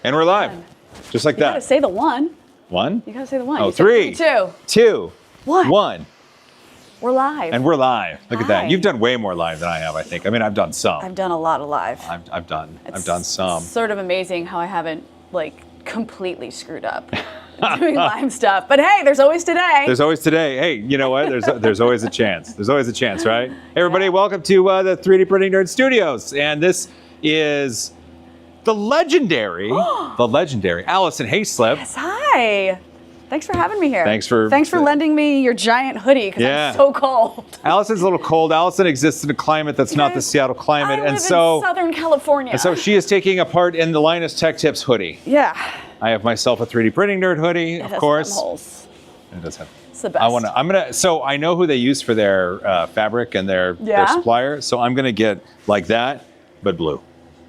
And we're live. Just like that. You gotta say the one. One? You gotta say the one. Oh, you said 3, 2, One. 1. We're live. And we're live. Look at that. Hi. You've done way more live than I have, I think. I mean, I've done some. I've done a lot of live. I've done some. It's sort of amazing how I haven't completely screwed up doing live stuff. But hey, there's always today. There's always today. Hey, you know what? There's always a chance. There's always a chance, right? Hey, everybody, welcome to the 3D Printing Nerd Studios. And this is the legendary Alison Haislip. Yes, hi. Thanks for having me here. Thanks for lending me your giant hoodie because I'm so cold. Allison's a little cold. Allison exists in a climate that's not the Seattle climate, I live in Southern California. And so she is taking a part in the Linus Tech Tips hoodie. Yeah. I have myself a 3D Printing Nerd hoodie, of course. It has holes. It does have. It's the best. So I know who they use for their fabric and their supplier. So I'm gonna get like that, but blue.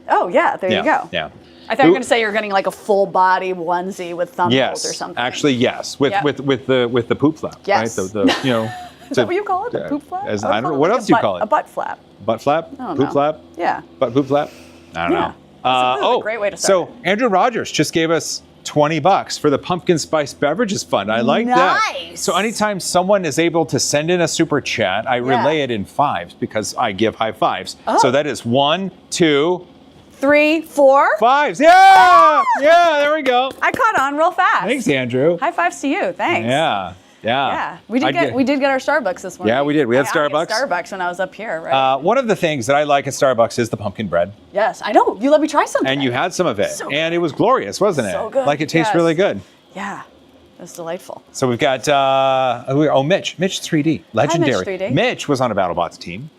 Oh yeah, there you go. Yeah. I thought you were going to say you're getting like a full body onesie with thumbnails or something. Actually, yes, with the poop flap. Yes. Right? The you know. Is that what you call it? The poop flap? I don't know. What else do you call it? A butt flap. Butt flap? Poop flap? Yeah. Butt poop flap? I don't know. That's a great way to start. So Andrew Rogers just gave us $20 for the Pumpkin Spice Beverages Fund. I like that. Nice. So anytime someone is able to send in a super chat, I relay it in fives because I give high fives. Oh. So that is 1, 2, 3, 4. fives. Yeah! Yeah, there we go. I caught on real fast. Thanks, Andrew. High fives to you. Thanks. Yeah. We did get our Starbucks this morning. Yeah, we did. We had Starbucks. I had Starbucks when I was up here, right? One of the things that I like at Starbucks is the pumpkin bread. Yes, I know. You let me try something. And you had some of it. So and it was glorious, wasn't it? So good. Like it tastes really good. Yeah. It was delightful. So we've got, Mitch 3D, legendary. Hi, Mitch 3D. Mitch was on a BattleBots team.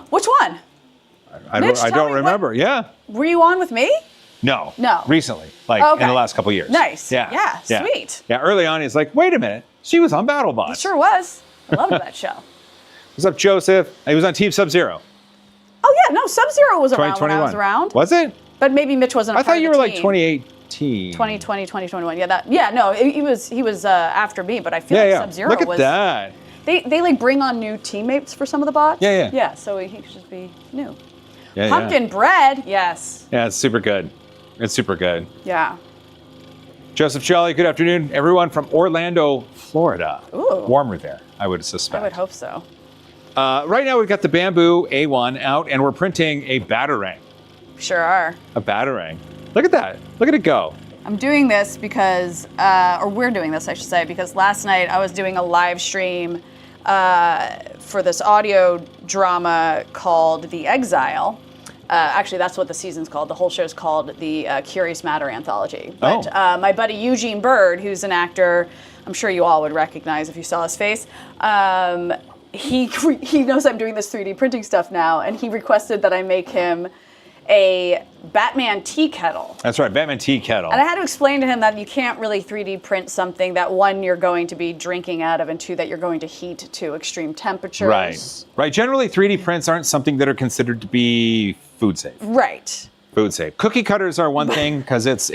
Which one? I Mitch, don't remember. Yeah. Were you on with me? No. No. Recently, in the last couple of years. Nice. Yeah. Sweet. Yeah. Early on, he's like, wait a minute, she was on BattleBots. It sure was. I loved that show. What's up, Joseph? He was on Team Sub-Zero. Oh yeah, no, Sub-Zero was around when I was 2021. around. Was it? But maybe Mitch wasn't. I thought you were like 2018. 2020, 2021. Yeah, no, he was after me, but I feel like Sub-Zero was. Look at that. They like bring on new teammates for some of the bots. Yeah. Yeah, so he should just be new. Yeah, Pumpkin bread, yes. Yeah, it's super good. It's super good. Yeah. Joseph Jolly, good afternoon, everyone from Orlando, Florida. Ooh. Warmer there, I would suspect. I would hope so. Right now we've got the Bamboo A1 out, and we're printing a Batarang. Sure are. A Batarang. Look at that. Look at it go. I'm doing this because, or we're doing this, I should say, because last night I was doing a live stream for this audio drama called The Exile. Actually, that's what the season's called. The whole show's called the Curious Matter Anthology. But my buddy Eugene Bird, who's an actor, I'm sure you all would recognize if you saw his face, he knows I'm doing this 3D printing stuff now, and he requested that I make him a Batman tea kettle. That's right, Batman tea kettle. And I had to explain to him that you can't really 3D print something that, one, you're going to be drinking out of, and two, that you're going to heat to extreme temperatures. Right. Generally, 3D prints aren't something that are considered to be food safe. Right. Food safe. Cookie cutters are one thing because it's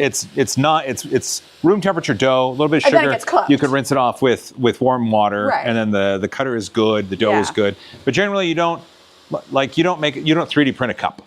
room temperature dough, a little bit of sugar. And then it gets cooked. You could rinse it off with warm water, Right. and then the cutter is good, the dough is good. But generally, you don't 3D print a cup.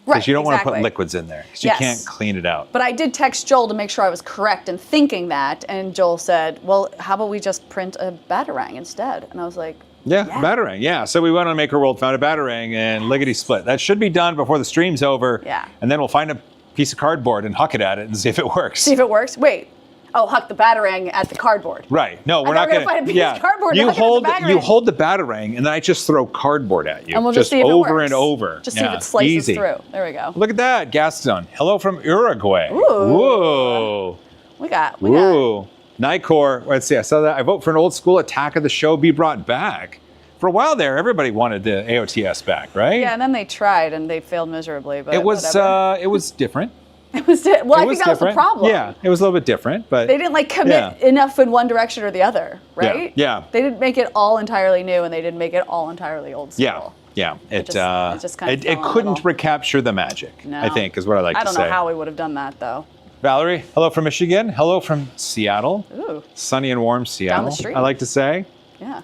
Because you don't want to put liquids in there, because you can't clean it out. But I did text Joel to make sure I was correct in thinking that, and Joel said, well, how about we just print a Batarang instead? And I was like, Batarang, yeah. So we went on Maker World, found a Batarang, and lickety split. That should be done before the stream's over. Yeah. And then we'll find a piece of cardboard and huck it at it and see if it works. See if it works? Wait. Oh, huck the Batarang at the cardboard. Right. No, we're not going to. Find a piece of cardboard. You hold the Batarang, and then I just throw cardboard at you. And we'll just see if it over works. and over. Just see if it slices easy. through. There we go. Look at that, Gaston. Hello from Uruguay. Ooh. Whoa. We got. Nicor. Let's see. I saw that. I vote for an old school Attack of the Show be brought back. For a while there, everybody wanted the AOTS back, right? Yeah, and then they tried and they failed miserably. But it was whatever. It was different. It was I think that was the problem. Yeah, it was a little bit different, but they didn't commit enough in one direction or the other, right? Yeah. They didn't make it all entirely new, and they didn't make it all entirely old school. Yeah. It just kind of it couldn't recapture the magic. No. I think is what I like to say. I don't know how we would have done that though. Valerie, hello from Michigan. Hello from Seattle. Ooh. Sunny and warm Seattle. Down the street. I like to say. Yeah.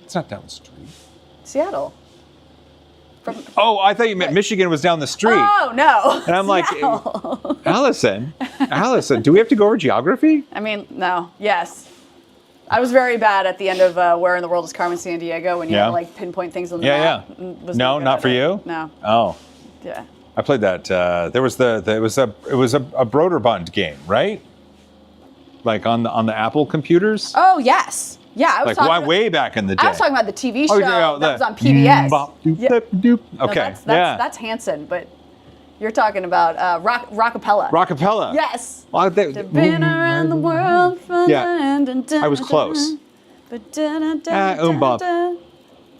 It's not down the street. Seattle. Oh, I thought you meant Michigan was down the street. Oh, no. And I'm like, No. Allison, do we have to go over geography? I mean, no. Yes. I was very bad at the end of Where in the World is Carmen Sandiego when you had to like pinpoint things on the map. Yeah. No, not for you? No. Oh. Yeah. I played that. It was a Broderbund game, right? Like on the Apple computers. Oh, yes. Yeah, I was like way back in the day. I was talking about the TV show that was on PBS. Yeah. Okay. That's Hanson, but you're talking about Rockapella. Rockapella. Yes. Well, Been around the world. Yeah. I was close. Bop.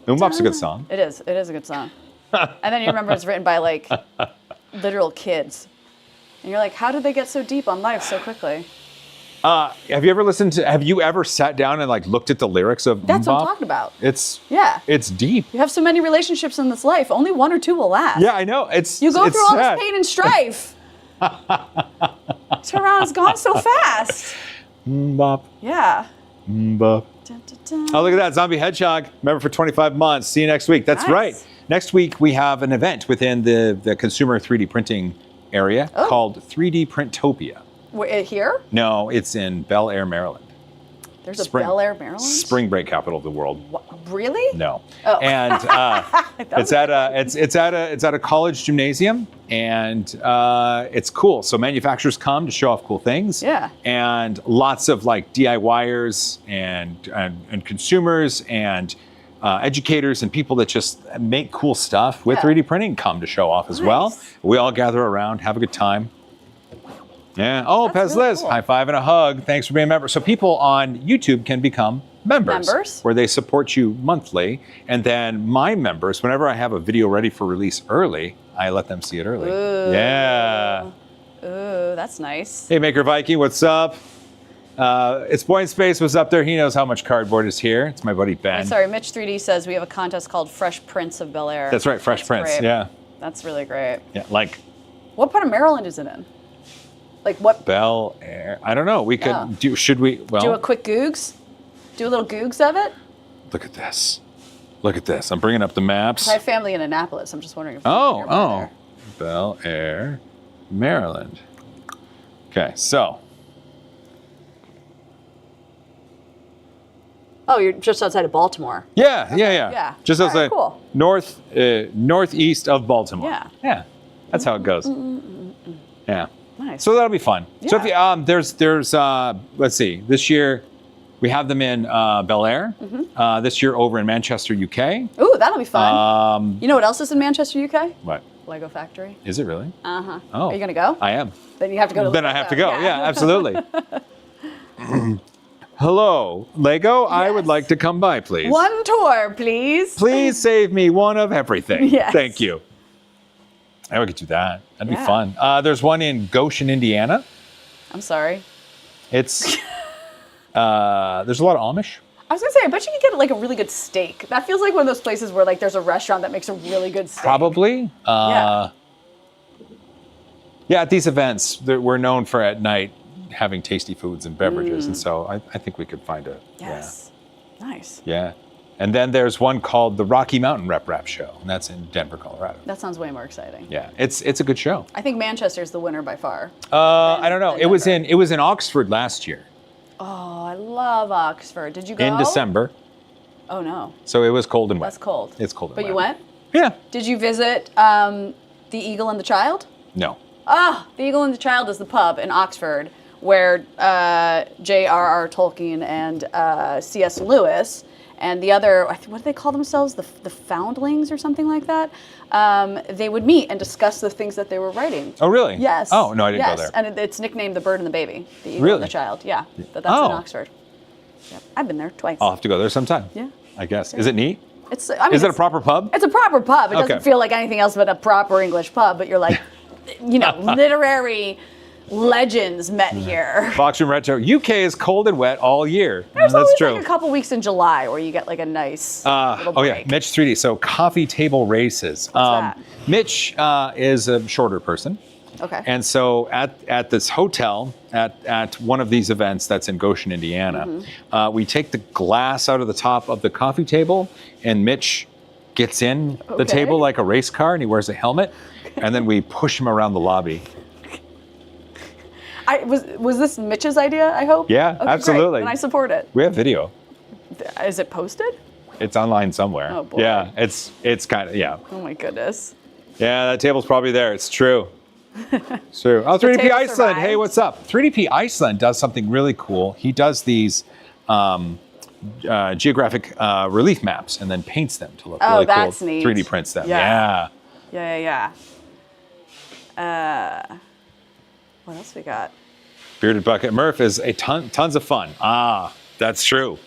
Bop's a good song. It is. It is a good song. And then you remember it's written by like literal kids. And you're like, how did they get so deep on life so quickly? Have you ever sat down and like looked at the lyrics of That's Bop? what I'm talking about. It's deep. You have so many relationships in this life. Only one or two will last. Yeah, I know. You go through all this pain and strife. Turn around, it's gone so fast. Bop. Yeah. Bop. Oh, look at that. Zombie Hedgehog. Remember for 25 months. See you next week. That's right. Next week, we have an event within the consumer 3D printing area called 3D Printopia. Here? No, it's in Bel Air, Maryland. There's a Bel Air, Maryland? Spring break capital of the world. What? Really? No. Oh. And it's at a college gymnasium, and it's cool. So manufacturers come to show off cool things. Yeah. And lots of like DIYers and consumers and educators and people that just make cool stuff with 3D printing come to show off as well. We all gather around, have a good time. Yeah. Oh, Pez Liz, cool. High five and a hug. Thanks for being a member. So people on YouTube can become members where they support you monthly. And then my members, whenever I have a video ready for release early, I let them see it early. Ooh. Yeah. Ooh, that's nice. Hey, Maker Viking, what's up? It's Boy in Space was up there. He knows how much cardboard is here. It's my buddy Ben. Sorry, Mitch 3D says we have a contest called Fresh Prince of Bel Air. That's right, Fresh Prince. Great. Yeah. That's really great. Yeah, like. What part of Maryland is it in? Like what? Bel Air. I don't know. We could do. Should we? Well, do a quick Googs. Do a little Googs of it. Look at this. Look at this. I'm bringing up the maps. I have family in Annapolis. I'm just wondering if. Oh. Bel Air, Maryland. Okay, so. Oh, you're just outside of Baltimore. Yeah. Just outside. Cool. Northeast of Baltimore. Yeah. Yeah. That's how it goes. Yeah. Nice. So that'll be fun. Yeah. So if you, there's let's see, this year we have them in Bel Air. Mm-hmm. This year over in Manchester, UK. Ooh, that'll be fun. You know what else is in Manchester, UK? What? Lego Factory. Is it really? Uh-huh. Oh. Are you gonna go? I am. Then you have to go to. Then I have to go. Yeah, absolutely. Hello, Lego. Yes. I would like to come by, please. One tour, please. Please save me one of everything. Yes. Thank you. I would get you that. That'd be fun. There's one in Goshen, Indiana. I'm sorry. It's there's a lot of Amish. I was gonna say, I bet you could get like a really good steak. That feels like one of those places where like there's a restaurant that makes a really good steak. Probably. Yeah, at these events, we're known for at night having tasty foods and beverages, and so I think we could find a. Yes. Yeah. Nice. Yeah. And then there's one called the Rocky Mountain Rep Rap Show, and that's in Denver, Colorado. That sounds way more exciting. Yeah, it's a good show. I think Manchester's the winner by far. I don't know. It was in Oxford last year. Oh, I love Oxford. Did you go? In December. Oh no. So it was cold and wet. That's cold. It's cold and wet. But you went? Yeah. Did you visit the Eagle and the Child? No. The Eagle and the Child is the pub in Oxford where J.R.R. Tolkien and C.S. Lewis and the other, what do they call themselves? The Foundlings or something like that? They would meet and discuss the things that they were writing. Oh, really? Yes. Oh, no, I didn't go there. And it's nicknamed The Bird and the Baby, The Eagle really? and the Child. Yeah, but that's in Oxford. Yep. I've been there twice. I'll have to go there sometime. Yeah. I guess. Is it neat? Is it a proper pub? It's a proper pub. It doesn't feel like anything else but a proper English pub, but you're like, literary legends met here. Boxroom Retro. UK is cold and wet all year. There's that's always true. like a couple weeks in July where you get like a nice little break. Mitch 3D. So coffee table races. What's that? Mitch is a shorter person. Okay. And so at this hotel, at one of these events that's in Goshen, Indiana, we take the glass out of the top of the coffee table, and Mitch gets in the Okay. table like a race car, and he wears a helmet, and then we push him around the lobby. Was this Mitch's idea, I hope? Yeah, Okay, absolutely. Great. And I support it. We have video. Is it posted? It's online somewhere. Oh, boy. Yeah, it's kind of, yeah. Oh my goodness. Yeah, that table's probably there. It's true. It's true. Oh, 3DP table Iceland. survived. Hey, what's up? 3DP Iceland does something really cool. He does these geographic relief maps and then paints them to look Oh, really that's cool. neat. 3D prints them. Yeah. Yeah. Yeah. What else we got? Bearded Bucket Murph is tons of fun. Ah, that's true.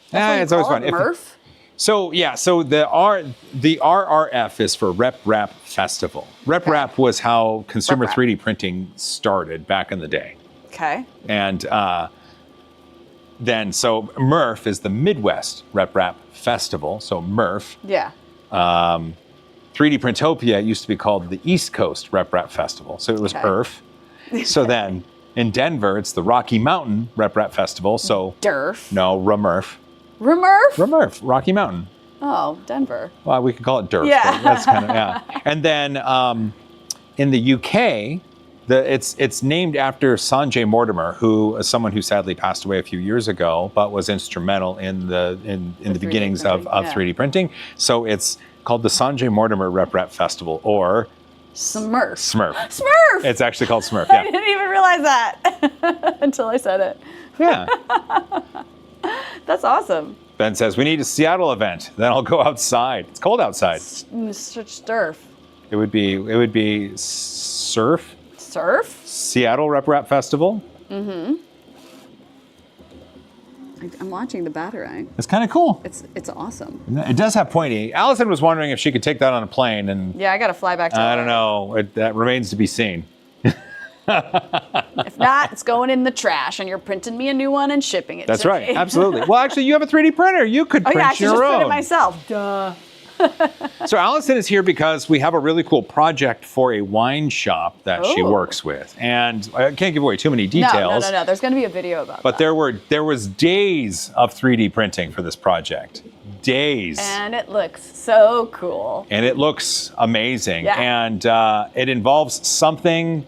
That's what you It's always call fun. it, Murph? So the RRF is for Rep Rap Festival. Rep Rap was how consumer Rep Rap. 3D printing started back in the day. Okay. And then, so Murph is the Midwest Rep Rap Festival. So Murph. Yeah. 3D Printopia used to be called the East Coast Rep Rap Festival. So it was Okay. ERF. So then in Denver, it's the Rocky Mountain Rep Rap Festival. So Durf. no, RMURF. Remurf? RMURF, Rocky Mountain. Oh, Denver. Well, we could call it DERF. Yeah. But that's kind of, yeah. And then in the UK, it's named after Sanjay Mortimer, who is someone who sadly passed away a few years ago, but was instrumental in the 3D beginnings of printing, yeah. 3D printing. So it's called the Sanjay Mortimer Rep Rap Festival, or Smurf. Smurf. Smurf! It's actually called Smurf. I Yeah. didn't even realize that until I said it. Yeah. That's awesome. Ben says we need a Seattle event. Then I'll go outside. It's cold outside. Such Durf. It would be surf. Surf? Seattle Rep Rap Festival. I'm watching the Batarang. It's kind of cool. It's awesome. It does have pointy. Allison was wondering if she could take that on a plane, and Yeah, I gotta fly back to I LA. don't know. That remains to be seen. If not, it's going in the trash, and you're printing me a new one and shipping it. That's to right. me. Absolutely. Well, actually, you have a 3D printer. You could Oh print yeah, I should your just print it own. myself. Duh. So Allison is here because we have a really cool project for a wine shop that she Oh. works with, and I can't give away too many details. No. There's gonna be a video about But that. there was days of 3D printing for this project. Days. And it looks so cool. And it looks amazing. Yeah. And it involves something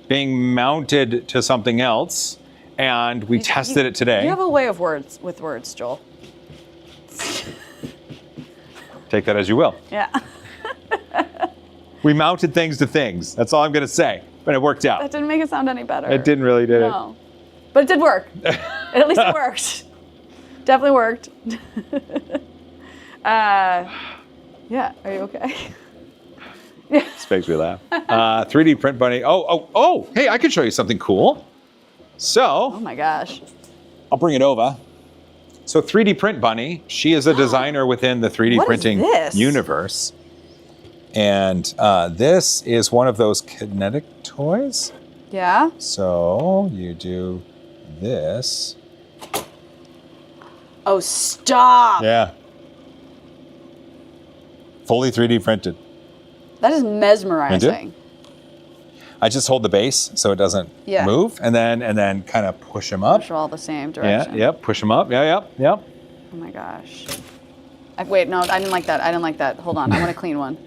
being mounted to something else. And we tested it today. You have a way of words with words, Joel. Take that as you will. Yeah. We mounted things to things. That's all I'm going to say. But it worked out. That didn't make it sound any better. It didn't really, did it? No. But it did work. At least it worked. Definitely worked. Yeah. Are you okay? This makes me laugh. 3D Print Bunny. Oh, hey, I can show you something cool. So, Oh my gosh. I'll bring it over. So 3D Print Bunny, she is a designer within the 3D What is printing this? universe. And this is one of those Kinetic toys. Yeah. So you do this. Oh, stop. Yeah. Fully 3D printed. That is mesmerizing. I just hold the base so it doesn't Yeah. move, and then kind of push them up. Push all the same Yeah, direction. yep, push them up. Yeah, yep. Oh my gosh. Wait, no, I didn't like that. I didn't like that. Hold on. I want a clean one.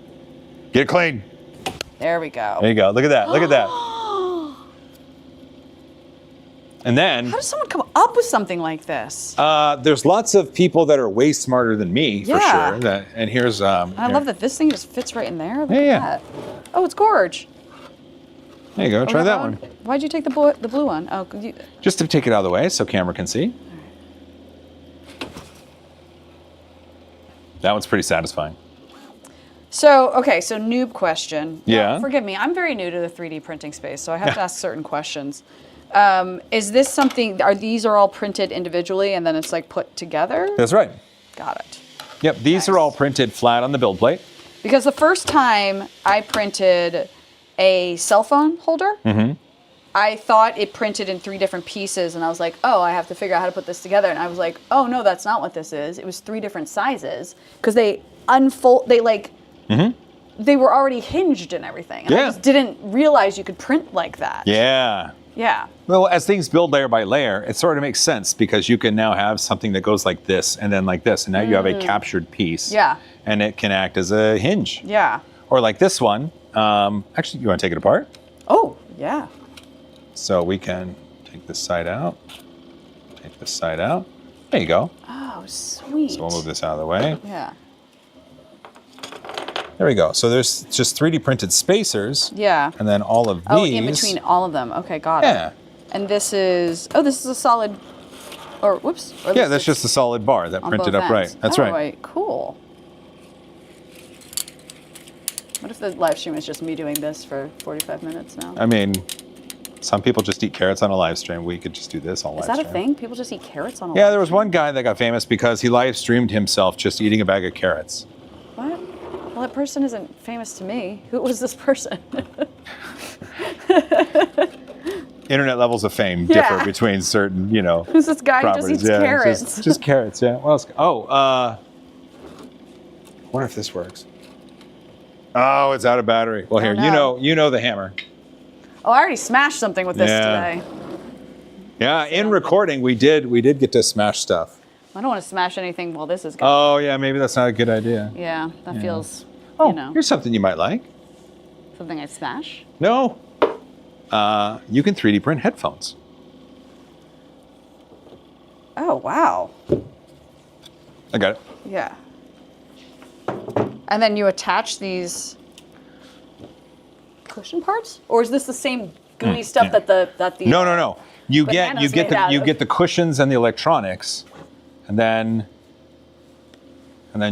Get it clean. There we go. There you go. Look at that. Look at that. And then How does someone come up with something like this? there's lots of people that are way smarter than me, for Yeah. sure. And here's I love that this thing just fits right in there. Look Yeah, at yeah. that. Oh, it's gorge. There you go. Try that one. Why'd you take the blue one? Oh, Just to take it out of the way so camera can see. That one's pretty satisfying. So, okay, so noob question. Yeah. Now, forgive me, I'm very new to the 3D printing space, so I have to ask certain questions. Is this something, these all printed individually and then it's like put together? That's right. Got it. Yep, these are Nice. all printed flat on the build plate. Because the first time I printed a cell phone holder, I thought it printed in 3 different pieces, and I was like, oh, I have to figure out how to put this together. And I was like, oh, no, that's not what this is. It was 3 different sizes, because they unfold, they like, they were already hinged and everything. And I Yeah. just didn't realize you could print like that. Yeah. Yeah. Well, as things build layer by layer, it sort of makes sense because you can now have something that goes like this and then like this, and now you have a captured piece. Yeah. And it can act as a hinge. Yeah. Or like this one. Actually, you want to take it apart? Oh, yeah. So we can take this side out, take this side out. There you go. Oh, sweet. So we'll move this out of the way. Yeah. There we go. So there's just 3D printed spacers. Yeah. And then all of these. Oh, in between all of them. Okay, got it. Yeah. And this is, this is a solid, or whoops. Or Yeah, that's just a solid bar that printed both upright. ends. That's Oh, right. Right. Cool. What if the live stream is just me doing this for 45 minutes now? I mean, some people just eat carrots on a live stream. We could just do this on live Is that stream. a thing? People just eat carrots on a Yeah, live there was stream? one guy that got famous because he live streamed himself just eating a bag of carrots. What? Well, that person isn't famous to me. Who was this person? Internet levels of fame Yeah. differ between certain, you know, Who's this guy who just properties. eats Yeah, carrots? Just carrots, yeah. What else? Oh, wonder if this works. Oh, it's out of battery. Well, here, no. you know the hammer. Oh, I already smashed something with this Yeah. today. Yeah, in recording, we did get to smash stuff. I don't want to smash anything while this is going. Oh, yeah, maybe that's not a good idea. Yeah, that feels, Oh, you know, here's something you might like. something I'd smash. No. You can 3D print headphones. Oh, wow. I got it. Yeah. And then you attach these cushion parts? Or is this the same gooey stuff yeah. that the No. You Banana's get made out you of? get the cushions and the electronics, and then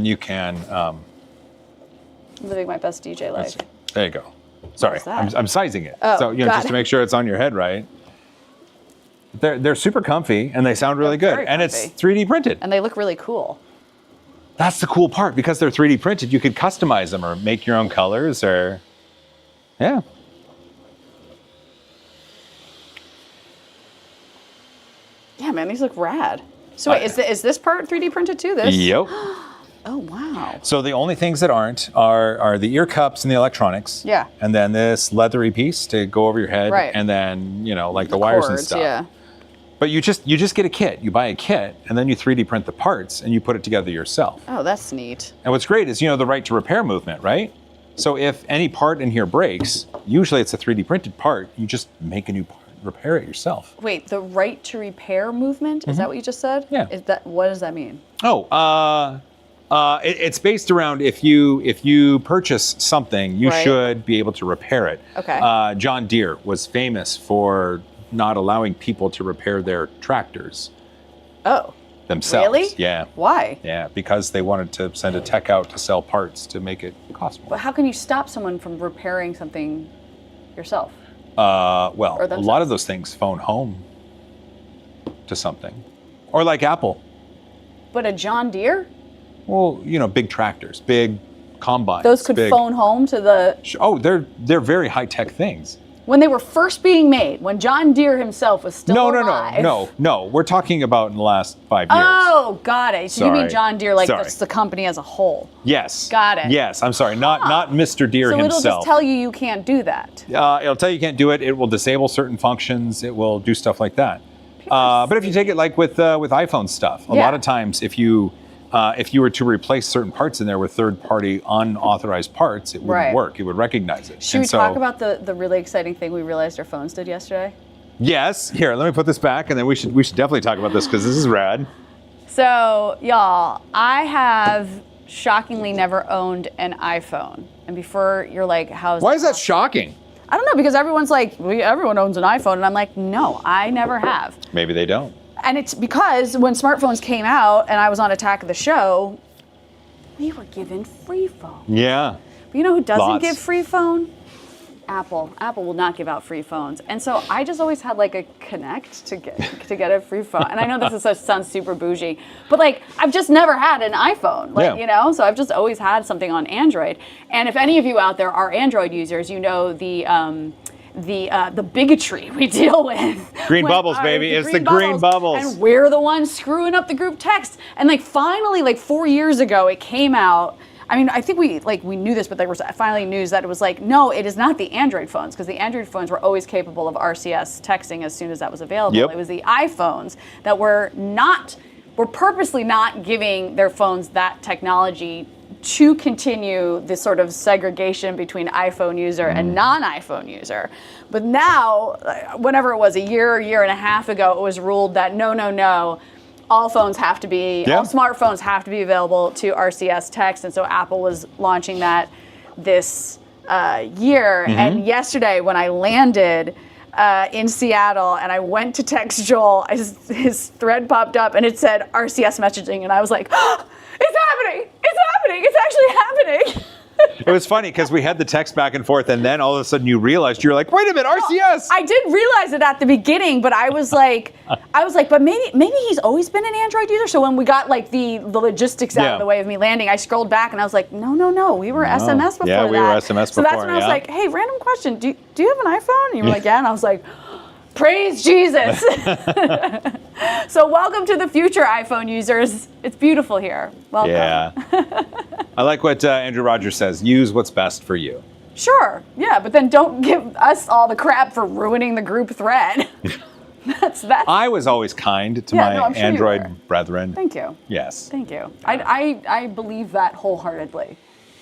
you can. I'm living my best DJ life. There you go. Sorry, that? I'm sizing it. Oh, so got just it. to make sure it's on your head right. They're super comfy and they sound really They're good, very and it's comfy. 3D printed. And they look really cool. That's the cool part, because they're 3D printed. You could customize them or make your own colors, or yeah. Yeah, man, these look rad. So wait, is this part 3D printed too? This? Yep. Oh, wow. So the only things that aren't are the ear cups and the electronics. Yeah. And then this leathery piece to go over your head. Right. And then, like the wires and Cords, stuff. yeah. But you just get a kit. You buy a kit and then you 3D print the parts and you put it together yourself. Oh, that's neat. And what's great is, the right to repair movement, right? So if any part in here breaks, usually it's a 3D printed part. You just make a new part, repair it yourself. Wait, the right to repair movement? Is that what you just said? Yeah. What does that mean? Oh, it's based around if you purchase something, you Right. should be able to repair it. Okay. John Deere was famous for not allowing people to repair their tractors Oh, themselves. really? Yeah. Why? Yeah, because they wanted to send a tech out to sell parts to make it cost more. But how can you stop someone from repairing something yourself? Well, Or a lot themselves. of those things phone home to something, or like Apple. But a John Deere? Well, big tractors, big combines. Those could big, phone home to the... Oh, they're very high tech things. When they were first being made, when John Deere himself was still alive. No. We're talking about in the last 5 years. Oh, got it. So you mean Sorry. John Deere, like Sorry. the company as a whole. Yes. Got it. Yes, I'm sorry. Not Mr. Deere So himself. it'll just tell you can't do that. It'll tell you can't do it. It will disable certain functions. It will do stuff like that. But if you take it like with iPhone stuff, a lot of times if you were to replace certain parts in there with third-party unauthorized parts, it wouldn't Right. work. It would recognize it. Should we talk about the really exciting thing we realized our phones did yesterday? Yes. Here, let me put this back, and then we should definitely talk about this because this is rad. So, y'all, I have shockingly never owned an iPhone. And before you're like, Why is that shocking? I don't know, because everyone's like, everyone owns an iPhone. And I'm like, no, I never have. Maybe they don't. And it's because when smartphones came out and I was on Attack of the Show, we were given free phones. Yeah. But you know who doesn't Lots. give free phone? Apple. Apple will not give out free phones. And so I just always had like a Connect to get a free phone. And I know sounds super bougie, but like I've just never had an iPhone, so I've just always had something on Android. And if any of you out there are Android users, you know the bigotry we deal with. Green bubbles, baby. It's the green bubbles. And we're the ones screwing up the group text. And like finally, like 4 years ago, it came out. I mean, I think we knew this, but there was finally news that it was like, no, it is not the Android phones, because the Android phones were always capable of RCS texting as soon as that was available. Yep. It was the iPhones that were purposely not giving their phones that technology to continue this sort of segregation between iPhone user and non-iPhone user. But now, whenever it was, a year and a half ago, it was ruled that no, all phones have to be, all smartphones have to be available to RCS text. And so Apple was launching that this year. And yesterday when I landed in Seattle and I went to text Joel, his thread popped up and it said RCS messaging. And I was like, oh, it's happening. It's happening. It's actually happening. It was funny because we had the text back and forth, and then all of a sudden you realized, you're like, wait a minute, RCS. I did realize it at the beginning, but I was like, but maybe he's always been an Android user. So when we got like the logistics out of the way of me landing, I scrolled back and I was like, no, we were SMS before that. Yeah, we were SMS before. So that's when I was like, hey, random question, do you have an iPhone? And you were like, yeah, and I was like, praise Jesus. So welcome to the future, iPhone users. It's beautiful here. Welcome. Yeah. I like what Andrew Rogers says, use what's best for you. Sure, yeah, but then don't give us all the crap for ruining the group thread. That's. I was always kind to my sure Android brethren. Thank you. Yes. Thank you. I believe that wholeheartedly.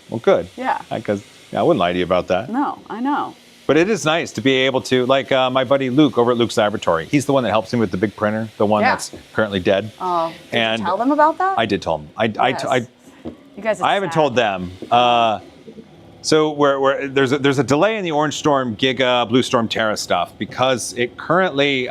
Well, good. Yeah. Because I wouldn't lie to you about that. No, I know. But it is nice to be able to, like my buddy Luke over at Luke's Laboratory. He's the one that helps me with the big printer, the one that's currently dead. Oh, did you tell them about that? I did tell them. You guys. I haven't told them. So there's a delay in the Orange Storm, Giga, Blue Storm, Terra stuff because it currently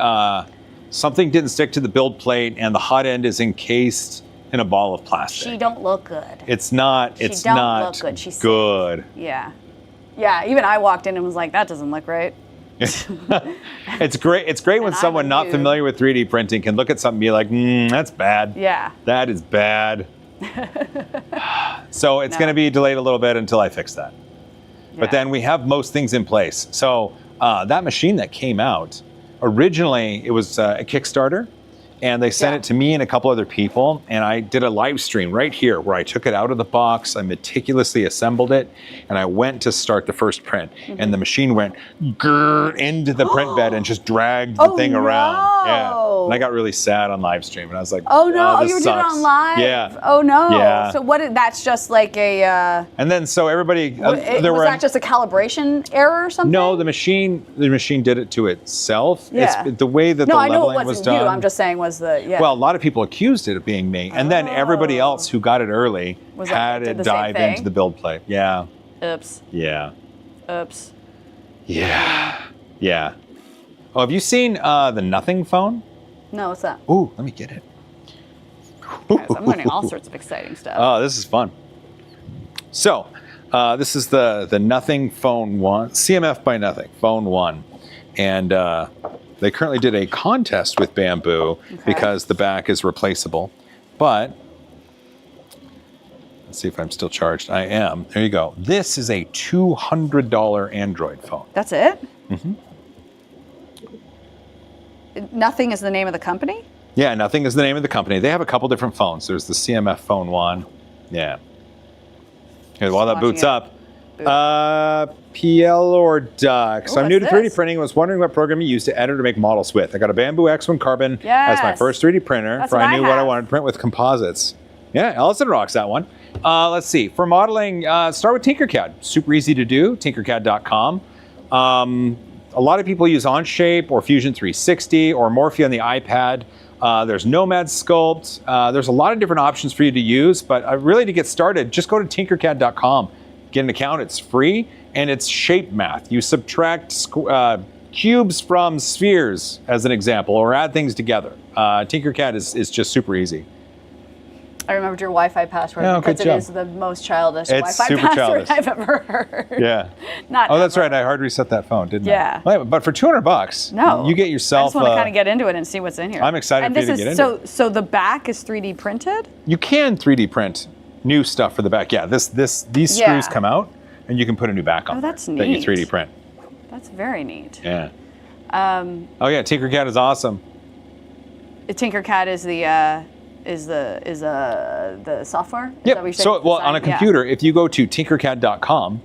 something didn't stick to the build plate and the hot end is encased in a ball of plastic. She don't look good. It's not. It's not look good. She's good. Yeah. Yeah, even I walked in and was like, that doesn't look right. It's great. It's great when someone not familiar with 3D printing can look at something and be like, that's bad. Yeah. That is bad. So it's going to be delayed a little bit until I fix that. Yeah. But then we have most things in place. So that machine that came out, originally it was a Kickstarter. And they sent it to me and a couple other people. And I did a live stream right here where I took it out of the box. I meticulously assembled it. And I went to start the first print. And the machine went into the print bed and just dragged the thing around. Yeah. And I got really sad on live stream. And I was like, oh no, this you did it sucks. on live? Yeah. Oh no. Yeah. So that's just like a... and then so everybody... was that just a calibration error or something? No, the machine did it to itself. Yeah. It's the way that the leveling was done. You. I'm just saying was the... Yeah. Well, a lot of people accused it of being me. And then everybody else who got it early had to dive into the build plate. Yeah. Oops. Yeah. Oops. Yeah. Yeah. Oh, have you seen the Nothing phone? No, what's that? Ooh, let me get it. Guys, I'm learning all sorts of exciting stuff. Oh, this is fun. So, this is the Nothing Phone 1, CMF by Nothing, Phone 1. And they currently did a contest with Bamboo because the back is replaceable. But, let's see if I'm still charged. I am. There you go. This is a $200 Android phone. That's it? Mm-hmm. Nothing is the name of the company? Yeah, Nothing is the name of the company. They have a couple different phones. There's the CMF Phone 1. Yeah. Okay, while that boots up. PL or Duck. So I'm new to 3D printing and was wondering what program you use to edit or make models with. I got a Bamboo X1 Carbon as my first 3D printer, for I knew what I wanted to print with composites. Yeah, Alison rocks that one. Let's see. For modeling, start with Tinkercad. Super easy to do, tinkercad.com. A lot of people use Onshape or Fusion 360 or Morphe on the iPad. There's Nomad Sculpt. There's a lot of different options for you to use, but really to get started, just go to tinkercad.com. Get an account, it's free, and it's shape math. You subtract cubes from spheres, as an example, or add things together. Tinkercad is just super easy. I remembered your Wi-Fi password because it is the most childish Wi-Fi password I've ever heard. Yeah. That's right. I hard reset that phone, didn't I? Yeah. But for $200, you get yourself. I just want to kind of get into it and see what's in here. I'm excited for you to get into it. So the back is 3D printed? You can 3D print new stuff for the back. Yeah. These screws come out, and you can put a new back on. Oh, that's neat. That you 3D print. That's very neat. Yeah. Oh yeah, Tinkercad is awesome. Tinkercad is the the software? Is that Yep. what you're saying? So, well, on a Design? Yeah. computer, if you go to tinkercad.com,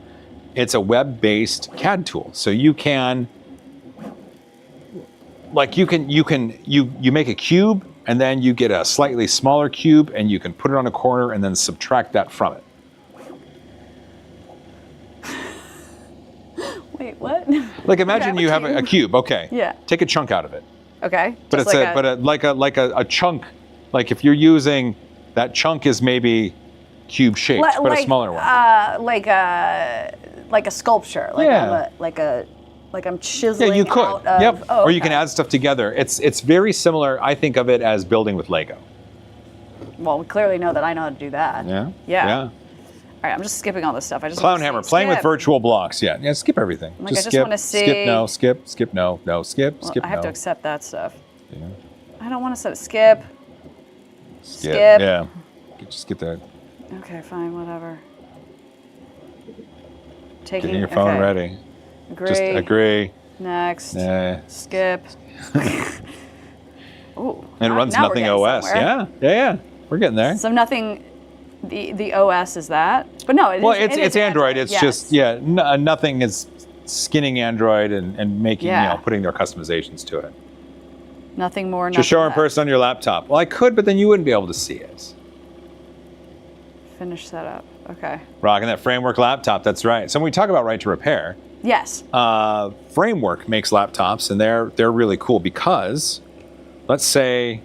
it's a web-based CAD tool. So you can, like, you make a cube, and then you get a slightly smaller cube, and you can put it on a corner, and then subtract that from it. Wait, what? Like, imagine you have a cube. Okay. Yeah. Take a chunk out of it. Okay. But just like a chunk. Like if you're using that chunk is maybe cube shaped, but a smaller one. Like a sculpture. Like Yeah. I'm chiseling. Yeah, you could. Out of, Yep. Oh, Or you can add stuff together. It's very similar. I think of it as building with Lego. Well, we clearly know that I know how to do that. Yeah. Yeah. All right, I'm just skipping all this stuff. I just Clown want to hammer, see- playing with skip. virtual blocks. Yeah. Skip everything. Like, I just skip. wanna see- Skip no. Skip. Skip no. No. Skip. Well, skip I have no. to accept that stuff. Yeah. I don't want to skip. Skip. Skip. Yeah. Just get that. Okay, fine, whatever. Getting your phone okay. ready. Agree. Just agree. Next. Nah. Skip. Ooh. And it runs now we're nothing getting OS. somewhere. Yeah. We're getting there. So nothing. The OS is that, but no, it Well, is, it's Android. It's yes. just nothing is skinning Android and making putting their customizations to it. Nothing more. Just show in less. person on your laptop. Well, I could, but then you wouldn't be able to see it. Finish setup. Okay. Rocking that Framework laptop. That's right. So when we talk about right to repair, Yes. Framework makes laptops, and they're really cool because, let's say,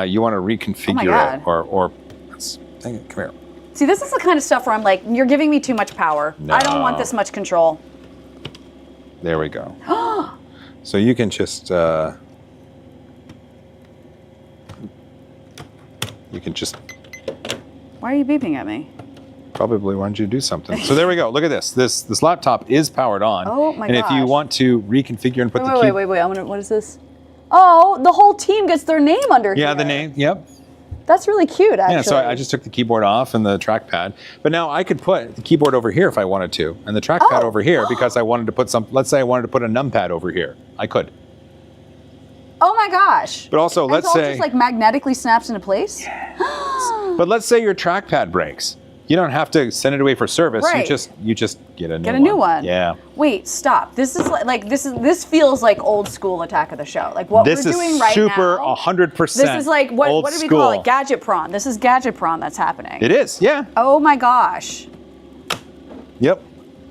you want to reconfigure it, or come here. See, this is the kind of stuff where I'm like, you're giving me too much power. I don't want this much control. There we go. So you can just Why are you beeping at me? probably wanted you to do something. So there we go. Look at this. This laptop is powered on. Oh my And if you gosh. want to reconfigure and put the key. Wait. What is this? Oh, the whole team gets their name under here. Yeah, the name. Yep. That's really cute, actually. Yeah, so I just took the keyboard off and the trackpad. But now I could put the keyboard over here if I wanted to, and the trackpad over here because I wanted to put let's say I wanted to put a numpad over here. I could. Oh my gosh. But also, And let's it's all say, just like magnetically snaps into place? but let's say your trackpad breaks. You don't have to send it away for service. Right. You just get a new one. Get a new one. Yeah. Wait, stop. This is like this feels like old school Attack of the Show. Like what This we're is doing right super now. 100% This is like old what do we school. call it? Gadget prawn. This is gadget prawn that's happening. It is. Yeah. Oh my gosh. Yep.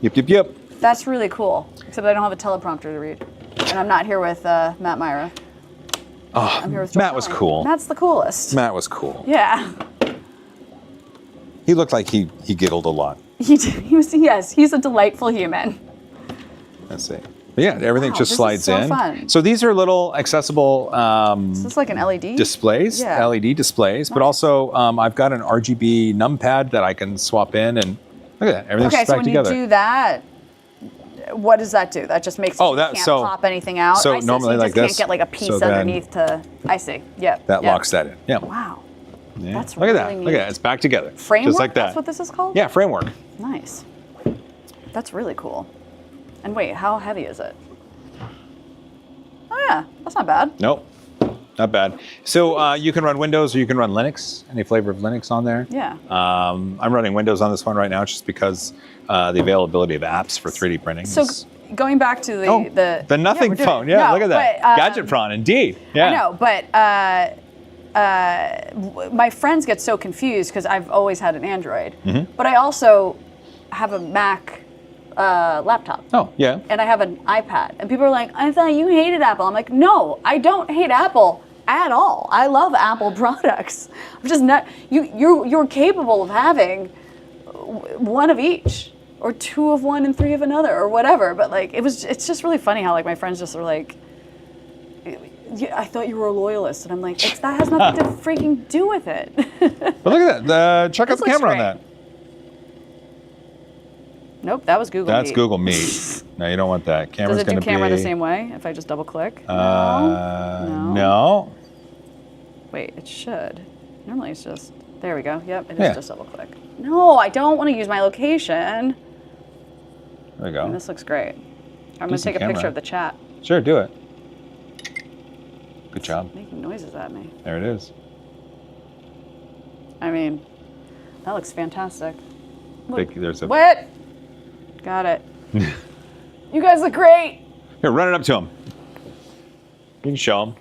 Yep. That's really cool. Except I don't have a teleprompter to read. And I'm not here with Matt Myra. Oh, I'm here with Matt was Shoreline. cool. Matt's the coolest. Matt was cool. Yeah. He looked like he giggled a lot. He was, yes, he's a delightful human. Let's see. But yeah, everything Wow, just this is slides so in. fun. So these are little accessible Is this like an LED? displays, Yeah. LED displays, but also I've got an RGB numpad that I can swap in, and look at that, everything's Okay, just so back when together. you do that, what does that do? That just makes it you can't pop anything out? so I see, normally you like just this, can't get like a piece so then underneath to, I see, yep. that yep. locks that in. Yeah. Wow. Yeah. That's Look at that. really Look at neat. that. It's back together. Framework? Just like that. That's what this is called? Yeah, framework. Nice. That's really cool. And wait, how heavy is it? Oh yeah, that's not bad. Nope. Not bad. So you can run Windows or you can run Linux, any flavor of Linux on there. Yeah. I'm running Windows on this one right now just because the availability of apps for 3D printing So is... going back to the nothing we're doing phone. it. Yeah, No, look at that. but, Gadget prawn, indeed. Yeah. I know, but my friends get so confused because I've always had an Android, Mm-hmm. but I also have a Mac laptop. Oh, yeah. And I have an iPad. And people are like, I thought you hated Apple. I'm like, no, I don't hate Apple at all. I love Apple products. I'm just not, you're capable of having one of each, or two of one and three of another, or whatever. But like, it's just really funny how like my friends just are like, I thought you were a loyalist. And I'm like, that has nothing to freaking do with it. But look at that. Check out This the looks camera on great. that. Nope, that was Google That's Meet. Google Meet. No, you don't want that. Camera's Does it do going to be... camera the same way if I just double click? No. Wait, it should. Normally it's just, there we go. Yep, it is Yeah. just double click. No, I don't want to use my location. There we go. And this looks great. I'm going to Decent take a picture camera. of the chat. Sure, do it. Good job. Making noises at me. There it is. I mean, That looks fantastic. There's a... What? Got it. You guys look great. Here, run it up to him. You can show him.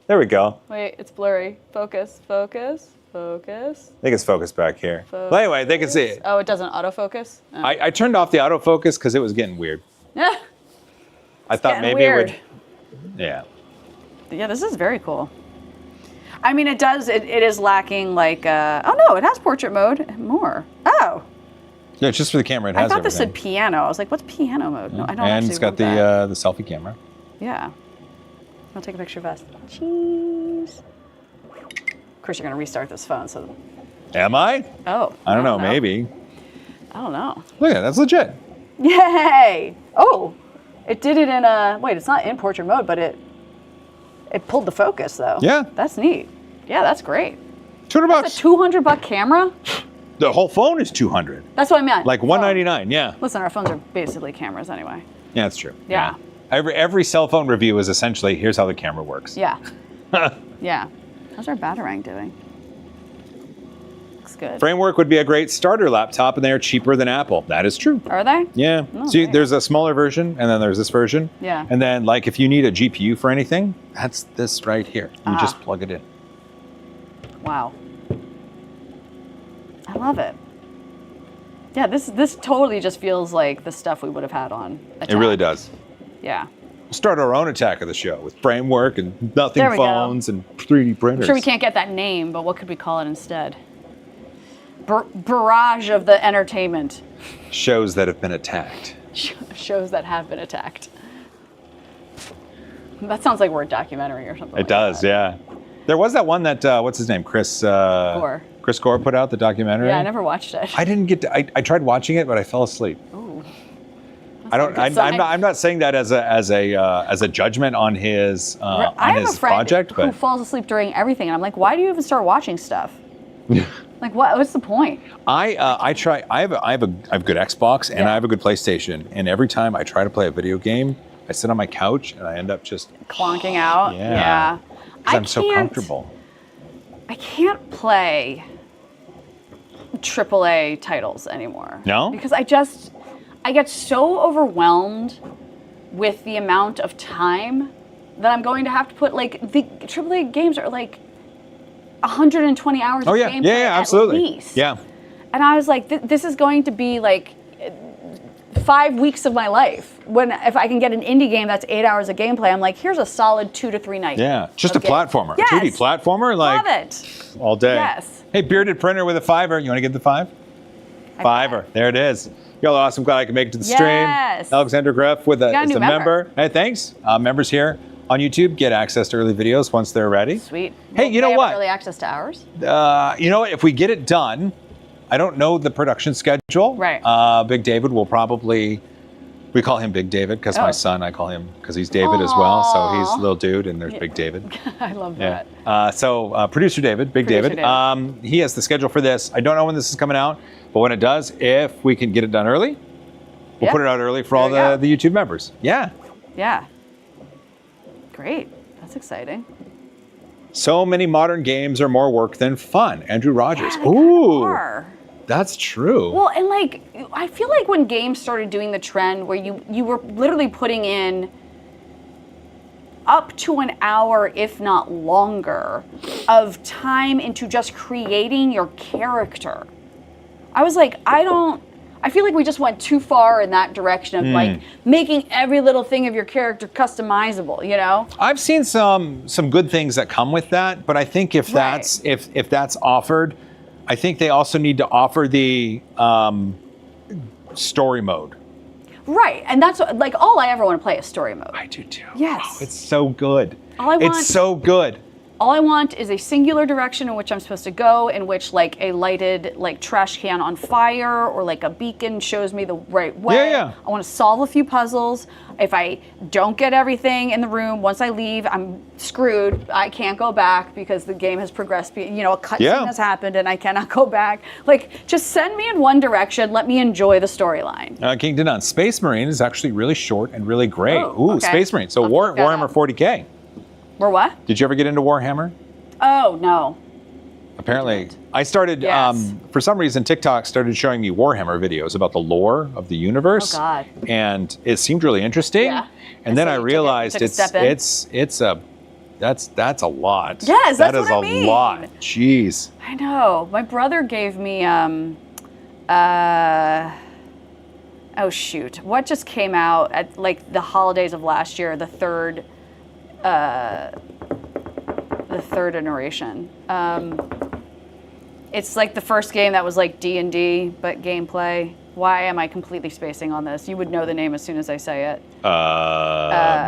There we go. Wait, it's blurry. Focus, focus, focus. I think it's focused back here. Well, anyway, they can see it. Oh, it doesn't autofocus? Oh. I turned off the autofocus because it was getting weird. Yeah. I thought maybe weird. it would. Yeah. Yeah, this is very cool. I mean, it does. It is lacking like. Oh no, it has portrait mode. More. Oh. Yeah, just for the camera. It has. I thought this everything. said piano. I was like, what's piano mode? No, I don't. And it's got the selfie camera. Yeah. I'll take a picture fast. Cheese. Of course, you're gonna restart this phone. So. Am I? Oh. I don't know. Maybe. I don't know. Look at that. That's legit. Yay! Oh, it did it in a. Wait, it's not in portrait mode, but it pulled the focus though. Yeah. That's neat. Yeah, that's great. $200 That's a $200 camera. The whole phone is $200. That's what I meant. Like $199. Yeah. Listen, our phones are basically cameras anyway. Yeah, that's true. Yeah. Every cell phone review is essentially here's how the camera works. Yeah. Yeah. How's our Batarang doing? Looks good. Framework would be a great starter laptop, and they are cheaper than Apple. That is true. Are they? Yeah. Oh, See, okay. there's a smaller version, and then there's this version. Yeah. And then, like, if you need a GPU for anything, that's this right here. You just plug it in. Wow. I love it. Yeah, this totally just feels like the stuff we would have had on Attack. It really does. Yeah. We'll start our own Attack of the Show with Framework and nothing There we go. phones and 3D printers. I'm sure we can't get that name, but what could we call it instead? Barrage of the entertainment. Shows that have been attacked. Shows that have been attacked. That sounds like we're a documentary or something. It does, yeah. There was that one that, what's his name? Chris Gore. Chris Gore put out the documentary. Yeah, I never watched it. I didn't get to, I tried watching it, but I fell asleep. Ooh. I'm not saying that as a judgment on his project, I have a friend who but falls asleep during everything, and I'm like, why do you even start watching stuff? Like, what's the point? I try. I have a good Xbox and I have a good PlayStation, and every time I try to play a video game, I sit on my couch and I end up just Clonking out. Yeah. Because I'm so comfortable. I can't play AAA titles anymore. No? Because I get so overwhelmed with the amount of time that I'm going to have to put, like, the AAA games are like 120 hours of gameplay yeah, absolutely. at least. Yeah. And I was like, this is going to be like 5 weeks of my life. When if I can get an indie game that's 8 hours of gameplay, I'm like, here's a solid 2 to 3 nights. Yeah, just a platformer. Yes. 2D platformer, like Love it. all day. Yes. Hey, bearded printer with a $5. You want to get the $5? $5. There it is. Y'all awesome. Glad I could make it to the Yes. stream. Alexander Greff with got a is new a member. Hey, thanks. Members here on YouTube get access to early videos once they're ready. Sweet. Hey, you know They have what? early access to ours. You know what? If we get it done, I don't know the production schedule. Right. Big David will probably. We call him Big David because my son, I call him because he's David as well. So he's a little dude, and there's Big David. I love that. So producer David, Big Producer David, he has the schedule for this. I don't know when this is coming out, but when it does, if we can get it done early, we'll put it out early for all the YouTube members. Yeah. Yeah. Great. That's exciting. So many modern games are more work than fun. Andrew Rogers. Yeah, they kinda are. That's true. Well, and like, I feel like when games started doing the trend where you were literally putting in up to an hour, if not longer, of time into just creating your character. I was like, I feel like we just went too far in that direction of like making every little thing of your character customizable, you know? I've seen some good things that come with that, but I think if that's if that's offered, I think they also need to offer the story mode. Right, and that's what, like, all I ever want to play is story mode. I do too. Yes. Oh, it's so good. It's so good. All I want is a singular direction in which I'm supposed to go, in which like a lighted like trash can on fire or like a beacon shows me the right way. Yeah. I want to solve a few puzzles. If I don't get everything in the room, once I leave, I'm screwed. I can't go back because the game has progressed. You know, a cutscene has happened and I cannot go back. Like, just send me in one direction. Let me enjoy the storyline. King Dinan, Space Marine is actually really short and really great. Oh, okay. Space Marine. So Warhammer 40K. We're what? Did you ever get into Warhammer? Oh, no. Apparently, I started, Yes. for some reason, TikTok started showing me Warhammer videos about the lore of the universe. Oh, God. And it seemed really interesting. Yeah. And then so I you took realized a step in? that's a lot. Yes, that's that is what I a mean. lot. Jeez. I know. My brother gave me, oh, shoot. What just came out at, like, the holidays of last year, the third iteration. It's like the first game that was like D&D, but gameplay. Why am I completely spacing on this? You would know the name as soon as I say it.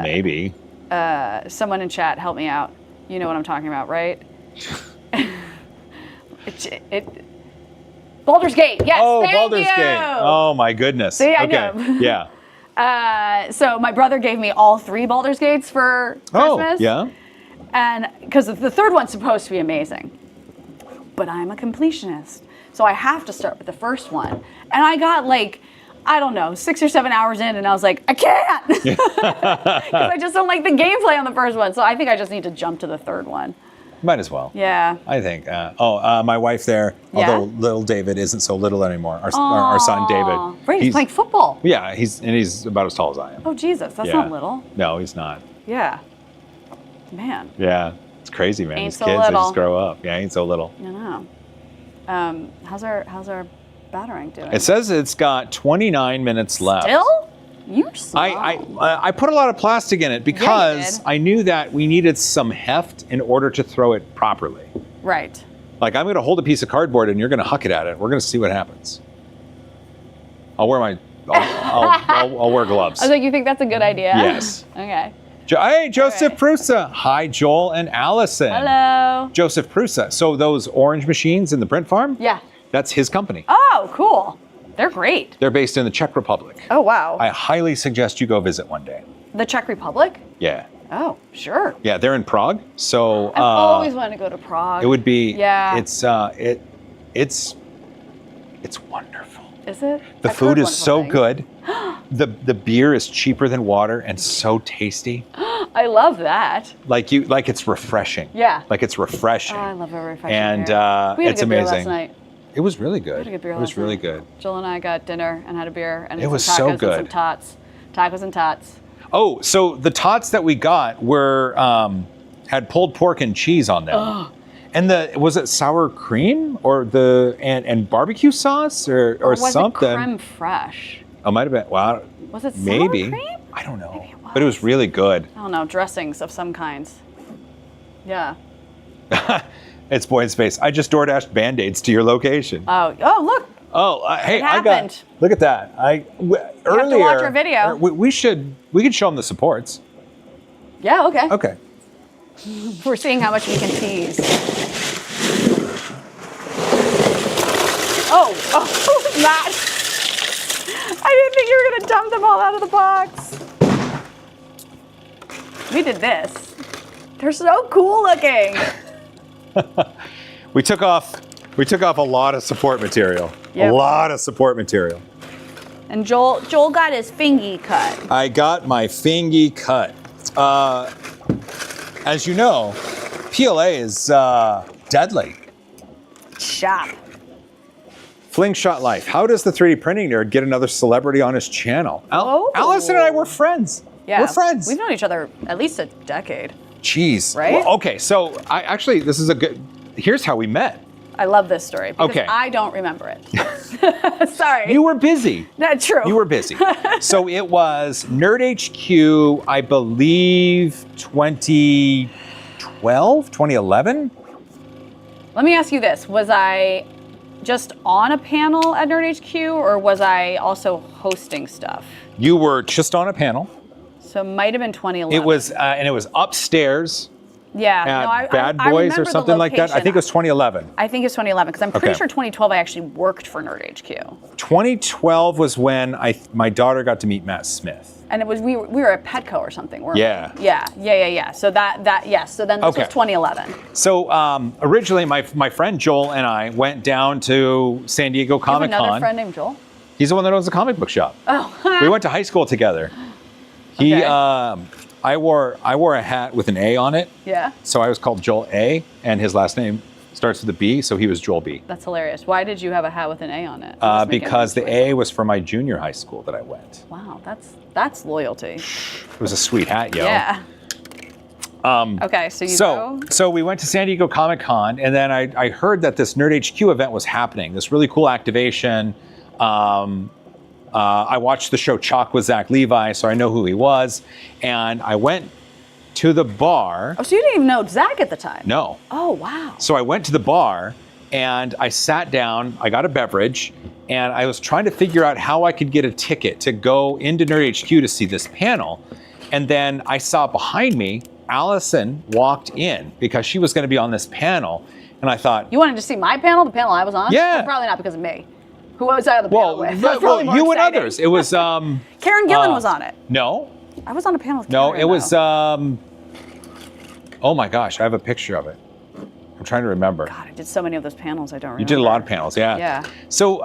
Maybe. Someone in chat, help me out. You know what I'm talking about, right? Baldur's Gate, yes, Oh, thank Baldur's you. Gate. Oh, my goodness. See, I okay. know. Yeah. So my brother gave me all 3 Baldur's Gates for Christmas. Oh, yeah. And because the third one's supposed to be amazing. But I'm a completionist. So I have to start with the first one. And I got like, I don't know, 6 or 7 hours in and I was like, I can't! Because I just don't like the gameplay on the first one. So I think I just need to jump to the third one. Might as well. Yeah. I think. My wife there, Yeah? although little David isn't so little anymore. Our son David. Right, he's playing football. Yeah, he's about as tall as I am. Oh, Jesus, that's Yeah. not little. No, he's not. Yeah. Man, Yeah, it's crazy, man. Ain't These so kids they little. just grow up. Yeah, ain't so little. I know. How's our Batarang doing? It says it's got 29 minutes left. Still? You're slow. I put a lot of plastic in it because did. I knew that we needed some heft in order to throw it properly. Right. Like I'm going to hold a piece of cardboard and you're going to huck it at it. We're going to see what happens. I'll wear I'll wear gloves. I was like, you think that's a good idea? Yes. Okay. Hey, Joseph right. Prusa. Hi, Joel and Allison. Hello. Joseph Prusa. So those orange machines in the print farm? Yeah. That's his company. Oh, cool. They're great. They're based in the Czech Republic. Oh, wow. I highly suggest you go visit one day. The Czech Republic? Yeah. Oh, sure. Yeah, they're in Prague. So I've always wanted to go to Prague. it would be. Yeah. It's wonderful. Is it? The I've food heard is so wonderful good. The beer is cheaper than water and so tasty. things. I love that. Like it's refreshing. Yeah. Like it's refreshing. Oh, I love a refreshing And beer. We had it's a good beer amazing. last night. It was really good. We had a good beer It was last really night. good. Joel and I got dinner and had a beer and It was some so tacos good. and some tots. Tacos and tots. Oh, so the tots that we got were had pulled pork and cheese on them. Ugh. And was it sour cream or and barbecue sauce or was something? it creme fraiche? Oh, might have been. Well, Was it sour maybe. cream? I don't know. Maybe it But it was really good. I don't know, dressings of some kinds. Yeah. It's Boy in Space. I just DoorDashed Band-Aids to your location. Oh, look. Oh, hey, I happened. got. Look at that. Earlier. have to watch our video. We could show them the supports. Yeah, okay. Okay. We're seeing how much we can tease. Oh, what was that? I didn't think you were going to dump them all out of the box. We did this. They're so cool looking. We took off a lot of support material. Yep. A lot of support material. And Joel got his fingy cut. I got my fingy cut. As you know, PLA is deadly. Shop. Flingshot Life. How does the 3D printing nerd get another celebrity on his channel? Oh. Allison and I were friends. Yeah. We're friends. We've known each other at least a decade. Jeez. Right? Well, okay, so this is a good. Here's how we met. I love this story because Okay. I don't remember it. Sorry. You were busy. Not true. You were busy. So it was Nerd HQ, I believe 2012, 2011. Let me ask you this. Was I just on a panel at Nerd HQ or was I also hosting stuff? You were just on a panel. So it might have been 2011. It was, and it was upstairs yeah. at Bad I Boys remember or the something like that. I location. think it was 2011. I think it's 2011 because I'm pretty Okay. sure 2012 I actually worked for Nerd HQ. 2012 was when my daughter got to meet Matt Smith. And it was we were at Petco or something, weren't Yeah. we? Yeah. So yes. So then this Okay. was 2011. So originally, my friend Joel and I went down to San Diego You have Comic another Con. friend named Joel? He's the one that owns the comic book shop. Oh. We went to high school together. He, Okay. I I wore a hat with an A on it. Yeah. So I was called Joel A, and his last name starts with a B, so he was Joel B. That's hilarious. Why did you have a hat with an A on it? I'm just making Because a the choice. A was for my junior high school that I went. Wow, that's loyalty. It was a sweet hat, yo. Yeah. Okay, so you go. So we went to San Diego Comic-Con, and then I heard that this Nerd HQ event was happening, this really cool activation. I watched the show Chalk with Zach Levi, so I know who he was. And I went to the bar. Oh, so you didn't even know Zach at the time? No. Oh, wow. So I went to the bar, and I sat down, I got a beverage, and I was trying to figure out how I could get a ticket to go into Nerd HQ to see this panel. And then I saw behind me, Allison walked in because she was going to be on this panel. And I thought, You wanted to see my panel, the panel I was on? Yeah. Well, probably not because of me. Who was I on the panel with? That's probably more you and exciting. others. It was Karen Gillan was on it. no, I was on a panel with no, Karen, it was though. oh my gosh, I have a picture of it. I'm trying to remember. God, I did so many of those panels, I don't remember. You did a lot of panels, yeah. Yeah. So,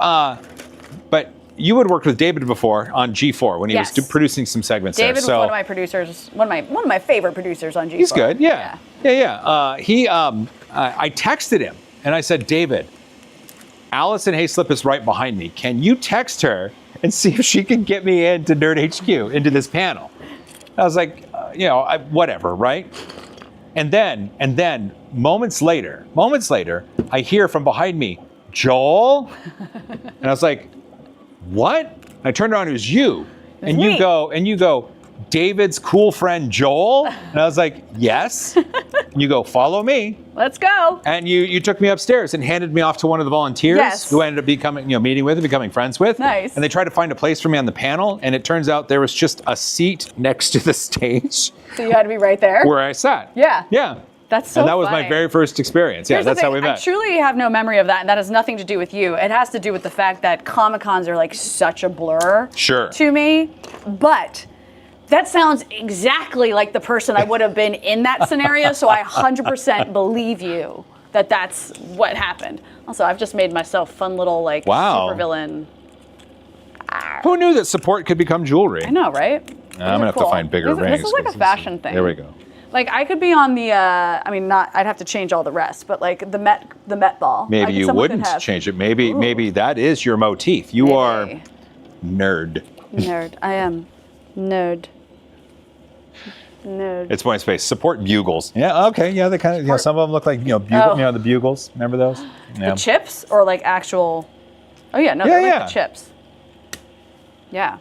but you had worked with David before on G4 when he was Yes. producing some segments David there. was one of my producers, one of my favorite producers on G4. He's good, yeah. I texted him and I said, David, Alison Haislip is right behind me. Can you text her and see if she can get me into Nerd HQ, into this panel? I was like, whatever, right? And then moments later, I hear from behind me, Joel? And I was like, what? And I turned around, it was you. And me. you go, David's cool friend Joel? And I was like, yes. And you go, follow me. Let's go. And you took me upstairs and handed me off to one of the volunteers Yes. who I ended up meeting with and becoming friends with. Nice. And they tried to find a place for me on the panel, and it turns out there was just a seat next to the stage So you had to be right there. where I sat. Yeah. Yeah. That's so And that was my funny. very first experience. Yeah, Here's the that's how thing, we met. I truly have no memory of that, and that has nothing to do with you. It has to do with the fact that Comic-Cons are like such a blur Sure. to me. But that sounds exactly like the person I would have been in that scenario, so I 100% believe you that that's what happened. Also, I've just made myself fun little Wow. supervillain. Who knew that support could become jewelry? I know, right? I'm Those going are to have to cool. find bigger This rings. is like a fashion thing. There we go. Like I could be on the, I'd have to change all the rest, but like the Met ball. Maybe you wouldn't change it. Maybe that is your motif. You are nerd. Nerd. I am nerd. Nerd. It's point space. Support bugles. Yeah, okay. Yeah, they kind of, some of them look like, the bugles. Remember those? Yeah. The chips or like actual? Oh yeah, no, they're like the chips. Yeah.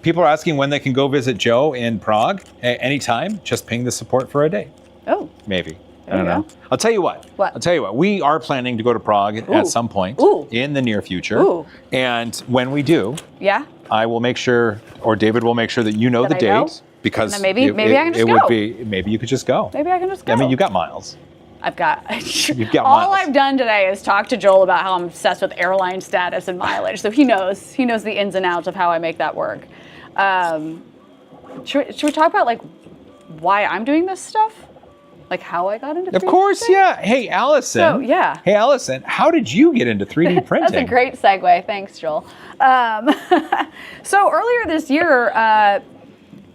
People are asking when they can go visit Joe in Prague. Anytime. Just ping the support for a day. Oh. Maybe. There I don't you know. go. I'll tell you what. What? I'll tell you what. We are planning to go to Prague at some point in the near future. Ooh. And when we do, Yeah. I will make sure, or David will make sure that you know That the I know? date. Because And then maybe I can just it would go. be, maybe you could just go. Maybe I can just go. I mean, you got miles. I've got. You've got all miles. I've done today is talk to Joel about how I'm obsessed with airline status and mileage. So he knows the ins and outs of how I make that work. Should we talk about like why I'm doing this stuff? Like how I got into 3D Of course, printing? yeah. Hey, Allison. So, yeah. Hey, Allison, how did you get into 3D printing? That's a great segue. Thanks, Joel. So earlier this year,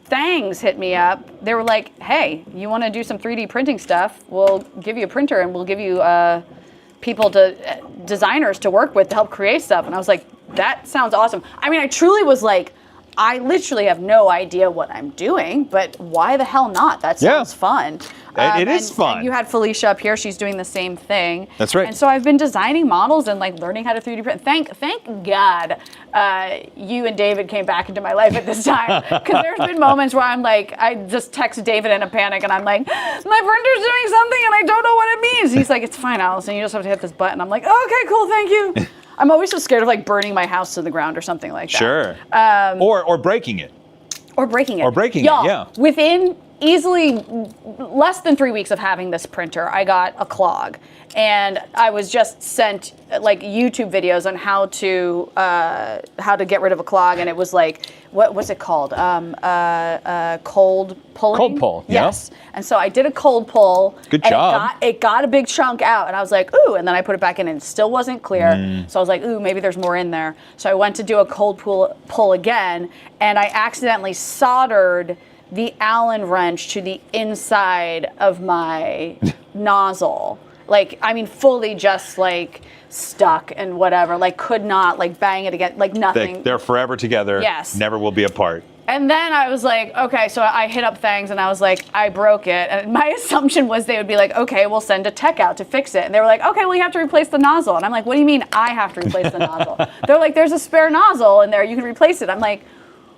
Thangs hit me up. They were like, hey, you want to do some 3D printing stuff? We'll give you a printer and we'll give you designers to work with to help create stuff. And I was like, that sounds awesome. I mean, I truly was like, I literally have no idea what I'm doing, but why the hell not? That sounds fun. It is fun. And you had Felicia up here. She's doing the same thing. That's right. And so I've been designing models and like learning how to 3D print. Thank God you and David came back into my life at this time. Because there's been moments where I'm like, I just text David in a panic and I'm like, my printer's doing something and I don't know what it means. He's like, it's fine, Allison. You just have to hit this button. I'm like, oh, okay, cool, thank you. I'm always so scared of like burning my house to the ground or something like that. Sure. Or breaking it. Or breaking it. Or breaking it, Y'all, yeah. Within easily less than 3 weeks of having this printer, I got a clog. And I was just sent like YouTube videos on how to get rid of a clog, and it was like, what was it called? Cold pulling. Cold pull. Yes. Yeah. And so I did a cold pull. Good and job. It got a big chunk out, and I was like, ooh. And then I put it back in, and it still wasn't clear. So I was like, ooh, maybe there's more in there. So I went to do a cold pull again, and I accidentally soldered the Allen wrench to the inside of my nozzle. Like, I mean, fully just like stuck and whatever, like could not like bang it again, like nothing. They're forever together. Yes. Never will be apart. And then I was like, okay, so I hit up Thangs and I was like, I broke it. And my assumption was they would be like, okay, we'll send a tech out to fix it. And they were like, okay, well, you have to replace the nozzle. And I'm like, what do you mean I have to replace the nozzle? They're like, there's a spare nozzle in there, you can replace it. I'm like,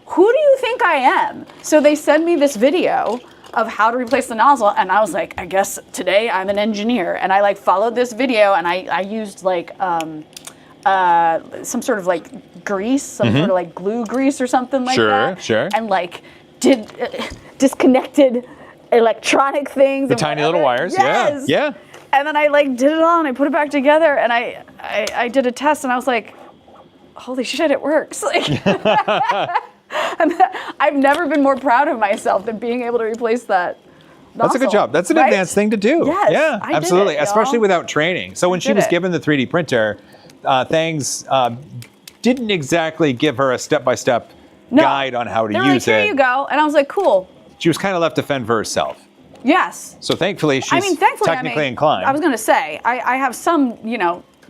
who do you think I am? So they send me this video of how to replace the nozzle, and I was like, I guess today I'm an engineer. And I like followed this video, and I used like some sort of like grease, some sort of like glue grease or something like that. Sure. And like did disconnected electronic things. The tiny little wires. Yes. Yeah. And then I like did it all, and I put it back together, and I did a test, and I was like, holy shit, it works. Like. And I've never been more proud of myself than being able to replace that nozzle. That's a good job. That's an advanced thing to do. Yes, yeah, I absolutely. did it, especially y'all. without training. So when she was given the 3D printer, Thangs didn't exactly give her a step-by-step guide on how to They're use like, it. Here you go. And I was like, cool. She was kind of left to fend for herself. Yes. So thankfully, she's technically inclined. I was going to say, I have some,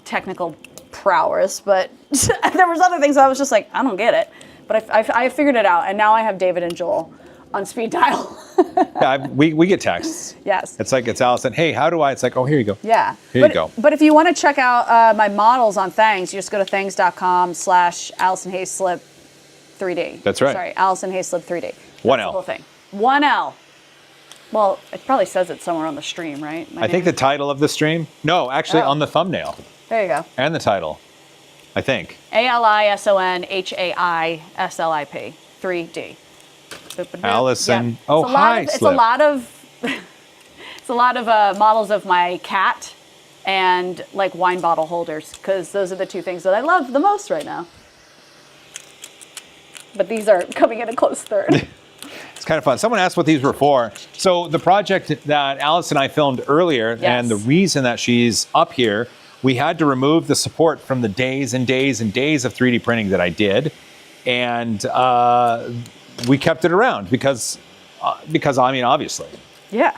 technical prowess, but there was other things I was just like, I don't get it. But I figured it out, and now I have David and Joel on speed dial. Yeah, we get texts. Yes. It's like, it's Allison, hey, how do I? It's like, oh, here you go. Yeah. Here you go. But if you want to check out my models on Thangs, you just go to thangs.com/Alison Haislip 3D. That's right. Sorry, Alison Haislip 3D. That's 1L. the whole thing. 1L. Well, it probably says it somewhere on the stream, right? I think the title of the stream. No, actually, on the thumbnal. There you go. And the title. I think. ALISONHAISLIP 3D. Allison. Yeah. Oh, hi, It's a lot of models of my cat and like wine bottle holders, because those are the two things that I love the most right now. But these are coming in a close third. It's kind of fun. Someone asked what these were for. So the project that Alice and I filmed earlier, and the reason that she's up here, we had to remove the support from the days and days and days of 3D printing that I did. And we kept it around because I mean, obviously. Yeah.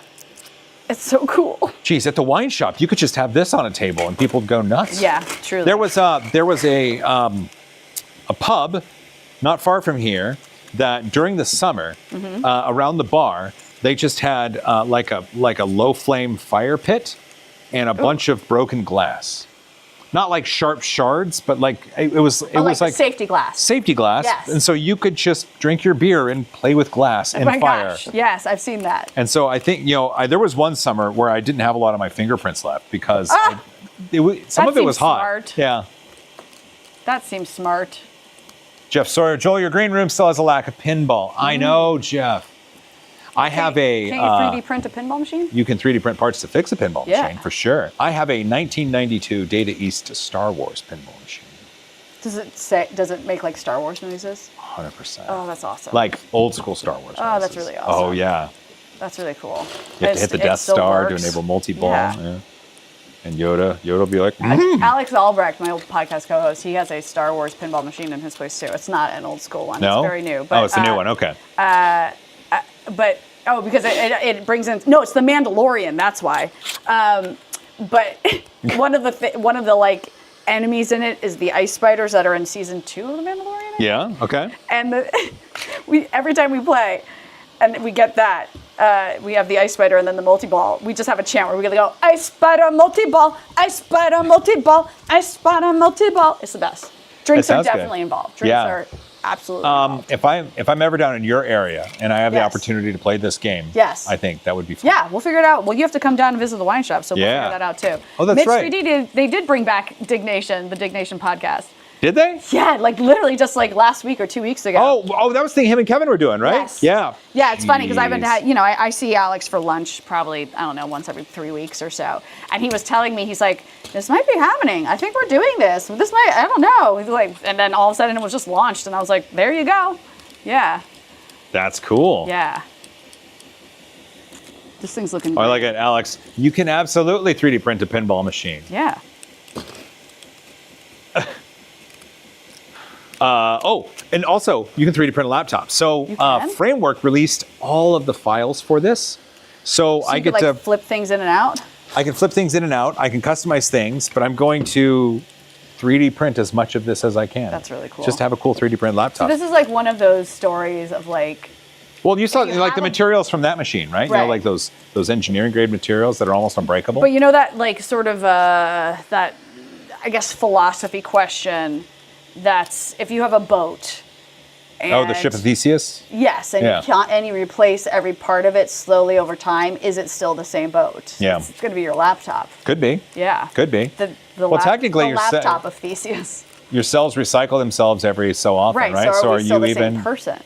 It's so cool. Geez, at the wine shop, you could just have this on a table and people would go nuts. Yeah, truly. There was a pub not far from here that during the summer, around the bar, they just had like a low flame fire pit and a bunch of broken glass. Not like sharp shards, but like it was like safety glass. Safety glass. Yes. And so you could just drink your beer and play with glass and my fire. Gosh. Yes, I've seen that. And so I think, there was one summer where I didn't have a lot of my fingerprints left because some of it was hot. Smart. Yeah. That seems smart. Jeff Sawyer, Joel, your green room still has a lack of pinball. I know, Jeff. I have a... Can you 3D print a pinball machine? You can 3D print parts to fix a pinball Yeah. machine, for sure. I have a 1992 Data East Star Wars pinball machine. Does it make like Star Wars noises? 100%. Oh, that's awesome. Like old school Star Wars Oh, that's noises. really awesome. Oh, yeah. That's really cool. You have to hit the Death Star to enable multi-ball. Yeah. And Yoda will be like, Alex Albrecht, my old podcast co-host, he has a Star Wars pinball machine in his place too. It's not an old school one. No? It's very new. But, it's a new one. Okay. Because it brings in, no, it's the Mandalorian. That's why. But one of the like enemies in it is the ice spiders that are in season 2 of the Mandalorian. Yeah. Okay. And every time we play, and we get that. We have the ice spider and then the multi-ball. We just have a chant where we're gonna go, ice spider multi-ball, ice spider multi-ball, ice spider multi-ball. It's the best. Drinks are definitely involved. Drinks are absolutely involved. If I'm ever down in your area and I have the opportunity to play this game, yes, I think that would be fun. Yeah, we'll figure it out. Well, you have to come down and visit the wine shop, so we'll figure that out too. Oh, that's right. Mitch 3D they did bring back Dig Nation, the Dig Nation podcast. Did they? Yeah, like literally just like last week or 2 weeks ago. Oh, that was the thing him and Kevin were doing, right? Yes. Yeah. Yeah, it's funny because I've been, Jeez. I see Alex for lunch probably, I don't know, once every 3 weeks or so. And he was telling me, he's like, this might be happening. I think we're doing this. This might, I don't know. He's like, and then all of a sudden it was just launched. And I was like, there you go. Yeah. That's cool. Yeah. This thing's looking Oh, I great. like it, Alex. You can absolutely 3D print a pinball machine. Yeah. And also you can 3D print a laptop. So You can? Framework released all of the files for this. So, So I you get could, like, to flip things in and out. I can flip things in and out. I can customize things, but I'm going to 3D print as much of this as I can. That's really cool. Just to have a cool 3D print laptop. This is like one of those stories of like, Well, you saw you like have the a- materials from that machine, right? You know, Right. like those engineering grade materials that are almost unbreakable. but you know that like sort of that, I guess, philosophy question that's if you have a boat. Oh, the ship of Theseus? Yes, and Yeah. you can't, and you replace every part of it slowly over time. Is it still the same boat? Yeah. It's going to be your laptop. Could be. Yeah. Could be. The technically, the you're laptop of Theseus. Your cells recycle themselves every so often, right? So are we still you the even? same person?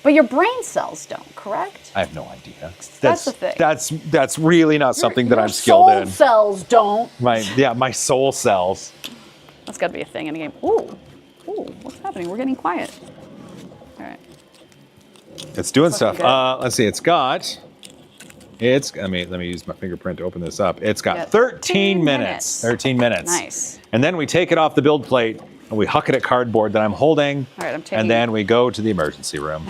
But your brain cells don't, correct? I have no idea. That's the thing. That's really not something that Your I'm skilled soul in. cells don't. My soul cells. That's got to be a thing in a game. Ooh, what's happening? We're getting quiet. All right. It's doing stuff. good. Let's see. Let me use my fingerprint to open this up. It's got Yeah, 13 minutes. 13 minutes. Nice. And then we take it off the build plate and we huck it at cardboard that I'm holding. All right, I'm taking- And then we go to the emergency room.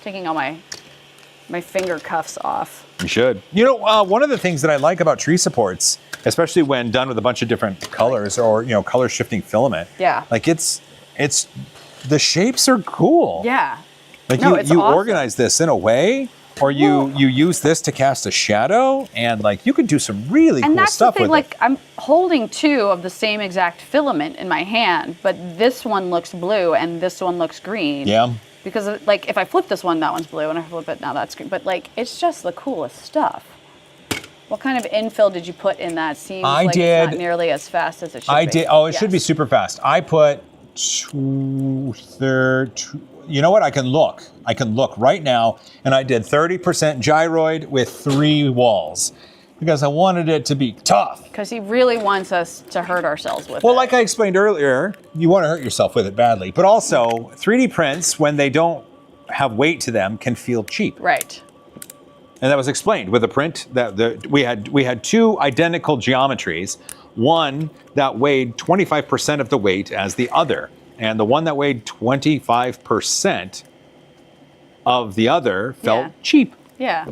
Taking all my finger cuffs off. You should. You know, one of the things that I like about tree supports, especially when done with a bunch of different colors or color shifting filament. Yeah. Like it's the shapes are cool. Yeah. Like No, it's you awesome. organize this in a way, or you use this to cast a shadow, and like you can do some really And cool that's the stuff thing, with like it. I'm holding two of the same exact filament in my hand, but this one looks blue and this one looks green. Yeah. Because like if I flip this one, that one's blue, and I flip it, now that's green. But like it's just the coolest stuff. What kind of infill did you put in that? Seems I like did- it's not nearly as fast as it should be. I did. Oh, it should be Yes. super fast. I put you know what? I can look right now, and I did 30% gyroid with 3 walls because I wanted it to be tough. Because he really wants us to hurt ourselves with Well, it. like I explained earlier, you want to hurt yourself with it badly, but also 3D prints, when they don't have weight to them, can feel cheap. Right. And that was explained with a print that we had 2 identical geometries, one that weighed 25% of the weight as the other, and the one that weighed 25% of the other felt Yeah. cheap. Yeah.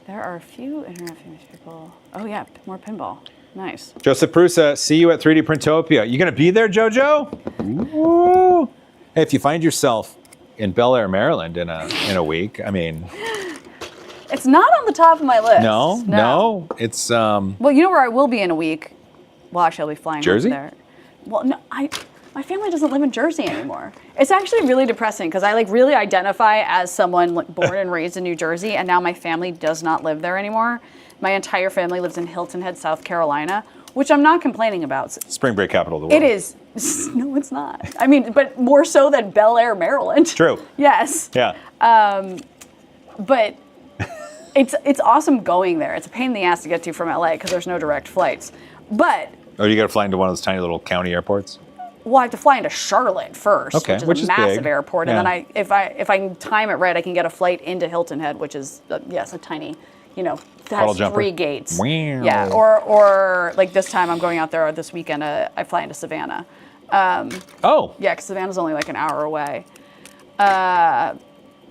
There are a few internet famous people. Oh yeah, more pinball. Nice. Joseph Prusa, see you at 3D Printopia. You gonna be there, Jojo? Ooh. Hey, if you find yourself in Bel Air, Maryland in a week, I mean, It's not on the top of my list. no, it's Well, you know where I will be in a week? Well, actually, I'll be flying Jersey? over there. Well, no, my family doesn't live in Jersey anymore. It's actually really depressing because I like really identify as someone like, born and raised in New Jersey, and now my family does not live there anymore. My entire family lives in Hilton Head, South Carolina, which I'm not complaining about. spring break capital of the world. It is. No, it's not. I mean, but more so than Bel Air, Maryland. True. Yes. Yeah. But it's awesome going there. It's a pain in the ass to get to from LA because there's no direct flights. But Oh, you got to fly into one of those tiny little county airports? well, I have to fly into Charlotte first, Okay, which is which a is massive big. airport, Yeah. and then if I can time it right, I can get a flight into Hilton Head, which is yes, a tiny, Puddle has jumper. 3 gates. Wow. Yeah, or like this time I'm going out there this weekend. I fly into Savannah. Oh. Yeah, because Savannah's only like an hour away.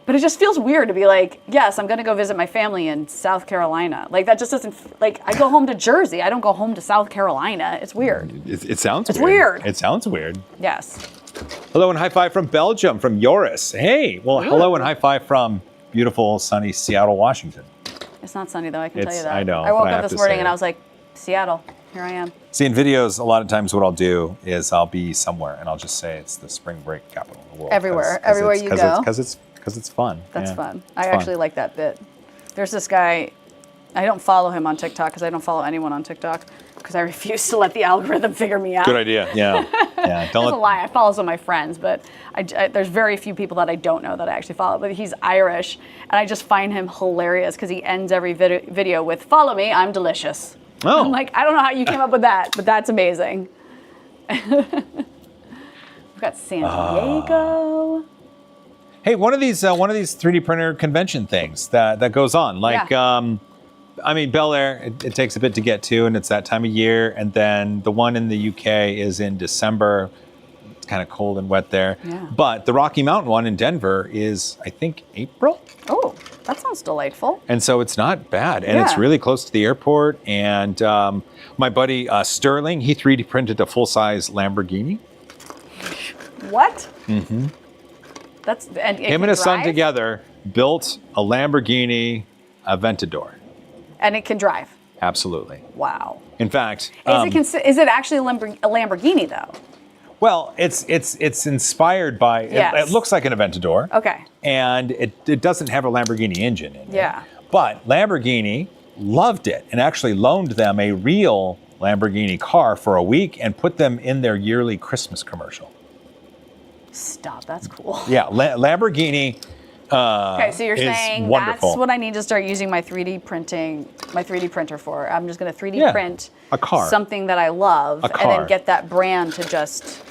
But it just feels weird to be like, yes, I'm going to go visit my family in South Carolina. Like, that just doesn't, like, I go home to Jersey. I don't go home to South Carolina. It's weird. It sounds It's weird. weird. It sounds weird. Yes. Hello and high five from Belgium, from Joris. Hey, well, hello and high five from beautiful, sunny Seattle, Washington. It's not sunny, though. I can tell you It's- that. I know, I woke but I up have this to morning say and it. I was like, Seattle, here I am. See, in videos, a lot of times what I'll do is I'll be somewhere and I'll just say it's the spring break capital of the world. Everywhere. Everywhere you go. Because it's fun. That's Yeah. fun. It's I fun. actually like that bit. There's this guy, I don't follow him on TikTok because I don't follow anyone on TikTok because I refuse to let the algorithm figure me out. Good idea. Yeah. Yeah. That's a lie. I follow some of my friends, but there's very few people that I don't know that I actually follow. But he's Irish, and I just find him hilarious because he ends every video with "Follow me, I'm delicious." Oh. I'm like, I don't know how you came up with that, but that's amazing. We've got San Diego. Hey, one of these 3D printer convention things that goes on, like, I mean, Bel Air, it takes a bit to get to, and it's that time of year. And then the one in the UK is in December. It's kind of cold and wet there. Yeah. But the Rocky Mountain one in Denver is, I think, April. Oh, that sounds delightful. And so it's not bad. And it's really close to the airport. And my buddy Sterling, he 3D printed a full-size Lamborghini. What? Mm-hmm. Him and his son together built a Lamborghini Aventador. And it can drive. Absolutely. Wow. In fact, Is it actually a Lamborghini though? Well, it's inspired by. Yes. It looks like an Aventador. Okay. And it doesn't have a Lamborghini engine in it. Yeah. But Lamborghini loved it and actually loaned them a real Lamborghini car for a week and put them in their yearly Christmas commercial. Stop. That's cool. Yeah, Lamborghini. Okay, so you're saying wonderful. That's what I need to start using my 3D printer for. I'm just going to 3D print a car, something that I love, and then get that brand to just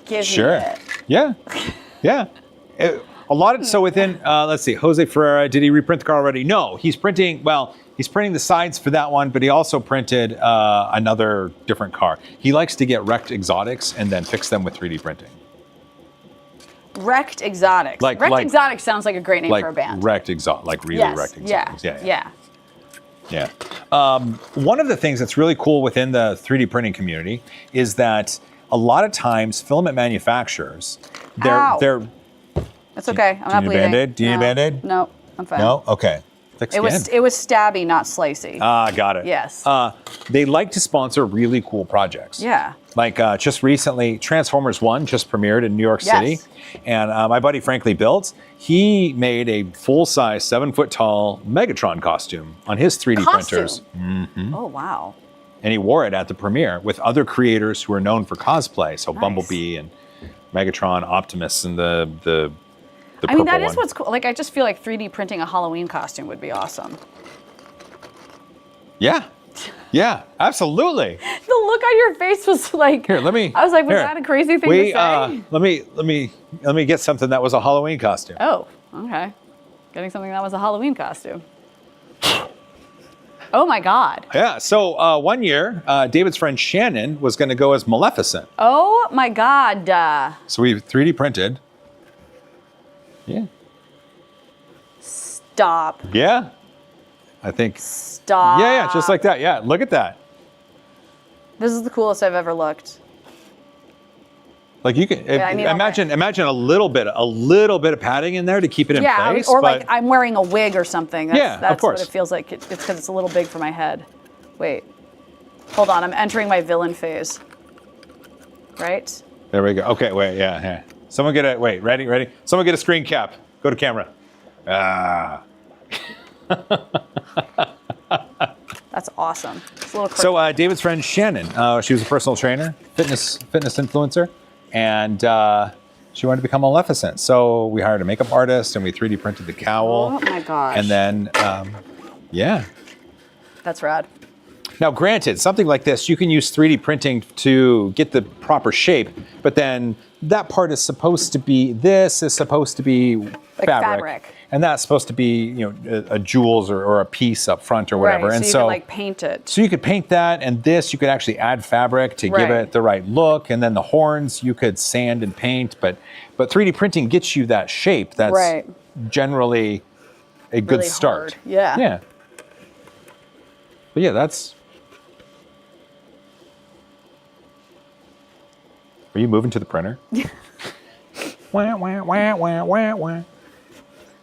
give me it. Yeah, yeah. A lot of so within. Let's see, Jose Ferreira. Did he reprint the car already? No, he's printing. Well, he's printing the sides for that one, but he also printed another different car. He likes to get wrecked exotics and then fix them with 3D printing. Wrecked Exotics. Wrecked Exotics sounds like a great name for a band. Wrecked Exotics, like really wrecked exotics. Yeah. One of the things that's really cool within the 3D printing community is that a lot of times filament manufacturers, they're. That's okay. I'm not bleeding. Do you need a Band-Aid? No, I'm fine. No? Okay. It was stabby, not slicey. Got it. Yes. They like to sponsor really cool projects. Yeah. Like just recently, Transformers 1 just premiered in New York City. And my buddy Frankly Built, he made a full-size 7-foot-tall Megatron costume on his 3D printers. Mm-hmm. Oh, wow. And he wore it at the premiere with other creators who are known for cosplay. So Bumblebee and Megatron, Optimus, and the I mean, that is what's cool. Like, I just feel like 3D printing a Halloween costume would be awesome. Yeah. Yeah, absolutely. The look on your face was like. Here, let me. I was like, was that a crazy thing to say? Let me get something that was a Halloween costume. Oh, okay. Getting something that was a Halloween costume. Oh my God. Yeah. So one year, David's friend Shannon was going to go as Maleficent. Oh my God. So we 3D printed. Yeah. Stop. Yeah. I think. Stop. Yeah, just like that. Yeah, look at that. This is the coolest I've ever looked. Like you can imagine a little bit of padding in there to keep it in place. Or like I'm wearing a wig or something. That's of course. What it feels like. It's because it's a little big for my head. Wait. Hold on. I'm entering my villain phase. Right? There we go. Okay, wait, yeah. Someone get ready? Someone get a screen cap. Go to camera. That's awesome. It's a little crazy. So David's friend Shannon, she was a personal trainer, fitness influencer, and she wanted to become Maleficent. So we hired a makeup artist and we 3D printed the cowl. Oh my gosh. And then, That's rad. Now, granted, something like this, you can use 3D printing to get the proper shape, but then that part is supposed to be, fabric. And that's supposed to be, a jewels or a piece up front or whatever. Right, and so you could paint it. So you could paint that, and this you could actually add fabric to give it the right look, and then the horns you could sand and paint. But 3D printing gets you that shape. That's generally a good really start. Hard. Yeah. Yeah. But yeah, that's. Are you moving to the printer? Wah, wah, wah, wah, wah, wah.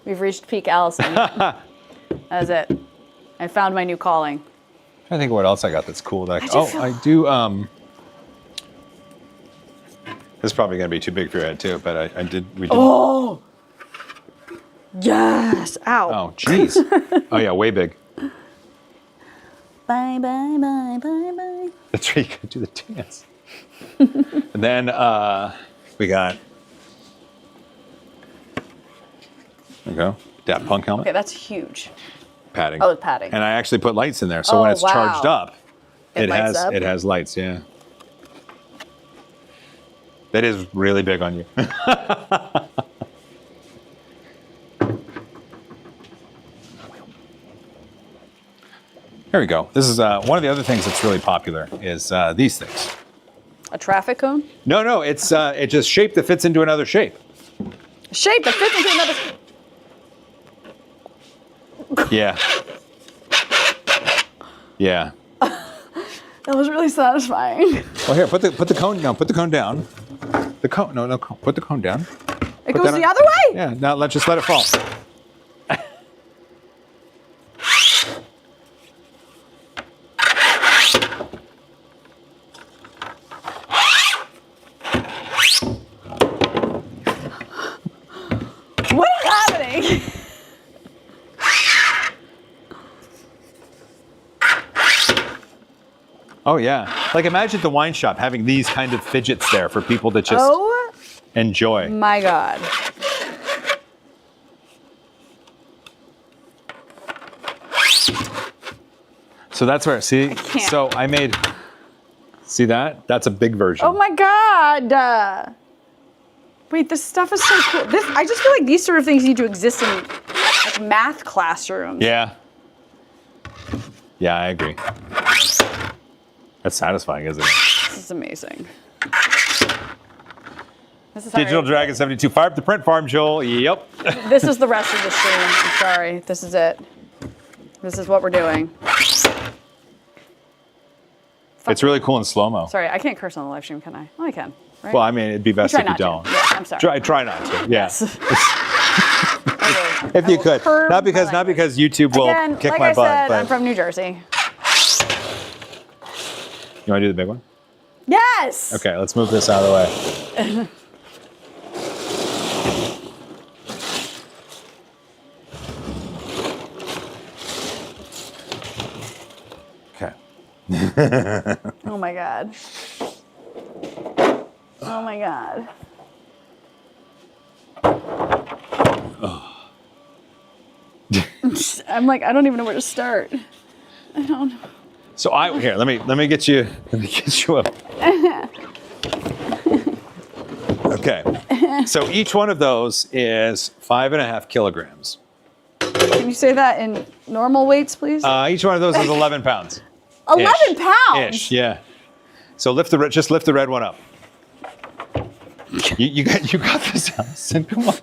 We've reached peak Allison. That's it. I found my new calling. I think what else I got that's cool. I do. This is probably going to be too big for your head too, but we did. Oh! Yes! Ow. Oh, jeez. Oh yeah, way big. Bye, bye, bye, bye, bye. That's right, you gotta do the dance. And then we got, there we go, Daft Punk helmet. Okay, that's huge. Padding. Oh, padding. And I actually put lights in there, so when Oh, it's wow. charged up, It lights up? it has lights, yeah. That is really big on you. There we go. This is one of the other things that's really popular is these things. A traffic cone? No, it's just shape that fits into another shape. Shape that fits into another. Yeah. Yeah. That was really satisfying. Well, here, put the cone down. Put the cone down. The cone, no, put the cone down. It Put goes that the on- other way? Yeah. Now just let it fall. What is happening? Oh yeah. Like imagine the wine shop having these kind of fidgets there for people to just Oh enjoy. my God. So that's where, see? can't. So I made, see that? That's a big version. Oh my God. Wait, this stuff is so cool. I just feel like these sort of things need to exist in like math classrooms. Yeah. Yeah, I agree. That's satisfying, isn't it? This is amazing. This is how Digital Dragon 72. Fire up the print farm, Joel. Yep. This is the rest of the stream. I'm sorry. This is it. This is what we're doing. It's really cool in slow-mo. Sorry, I can't curse on the live stream, can I? Oh, I can. Right? Well, I mean, it'd be best try if you not to. don't. Yeah, I'm sorry. Try not to. Yeah. Okay. If you could. curb Not because my language. YouTube will Again, kick like my I butt. said, But I'm from New Jersey. you want to do the big one? Yes! Okay, let's move this out of the way. Okay. Oh my God. Oh my God. I'm like, I don't even know where to start. I don't know. So here, let me get you up. Okay. So each one of those is 5.5 kilograms. Can you say that in normal weights, please? Each one of those is 11 pounds. 11 pounds? Ish, yeah. So just lift the red one up. You got this, Allison. Come on.